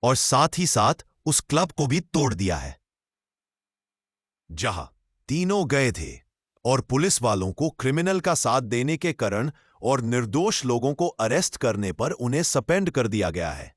और साथ ही साथ उस क्लब को भी तोड़ दिया है जहां तीनों गए थे। और पुलिस वालों को क्रिमिनल का साथ देने के कारण और निर्दोष लोगों को अरेस्ट करने पर उन्हें सस्पेंड कर दिया गया है।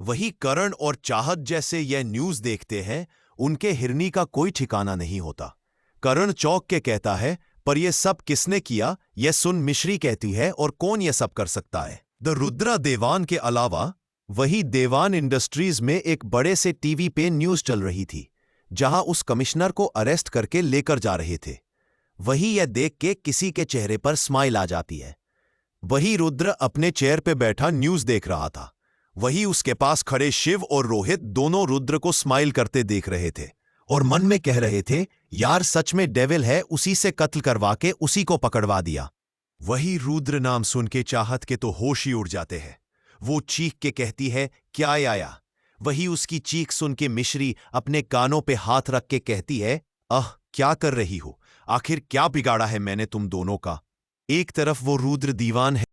वही करण और चाहत जैसे यह न्यूज देखते हैं, उनके हिरनी का कोई ठिकाना नहीं होता। करण चौंक के कहता है, पर यह सब किसने किया? यह सुन मिश्री कहती है, और कौन यह सब कर सकता है? द रुद्रा देवान के अलावा वही देवान इंडस्ट्रीज में एक बड़े से टीवी पे न्यूज चल रही थी, जहां उस कमिश्नर को अरेस्ट करके लेकर जा रहे थे। वही यह देख के किसी के चेहरे पर स्माइल आ जाती है। वही रुद्र अपने चेयर पे बैठा न्यूज देख रहा था। वही उसके पास खड़े शिव और रोहित दोनों रुद्र को स्माइल करते देख रहे थे और मन में कह रहे थे, यार सच में डेविल है, उसी से कत्ल करवा के उसी को पकड़वा दिया। वही रुद्र नाम सुन के चाहत के तो होश ही उड़ जाते हैं। वो चीख के कहती है, क्या आया? वही उसकी चीख सुन के मिश्री अपने कानों पे हाथ रख के कहती है, क्या कर रही हो? आखिर क्या बिगाड़ा है मैंने तुम दोनों का? एक तरफ वो रुद्र दीवान है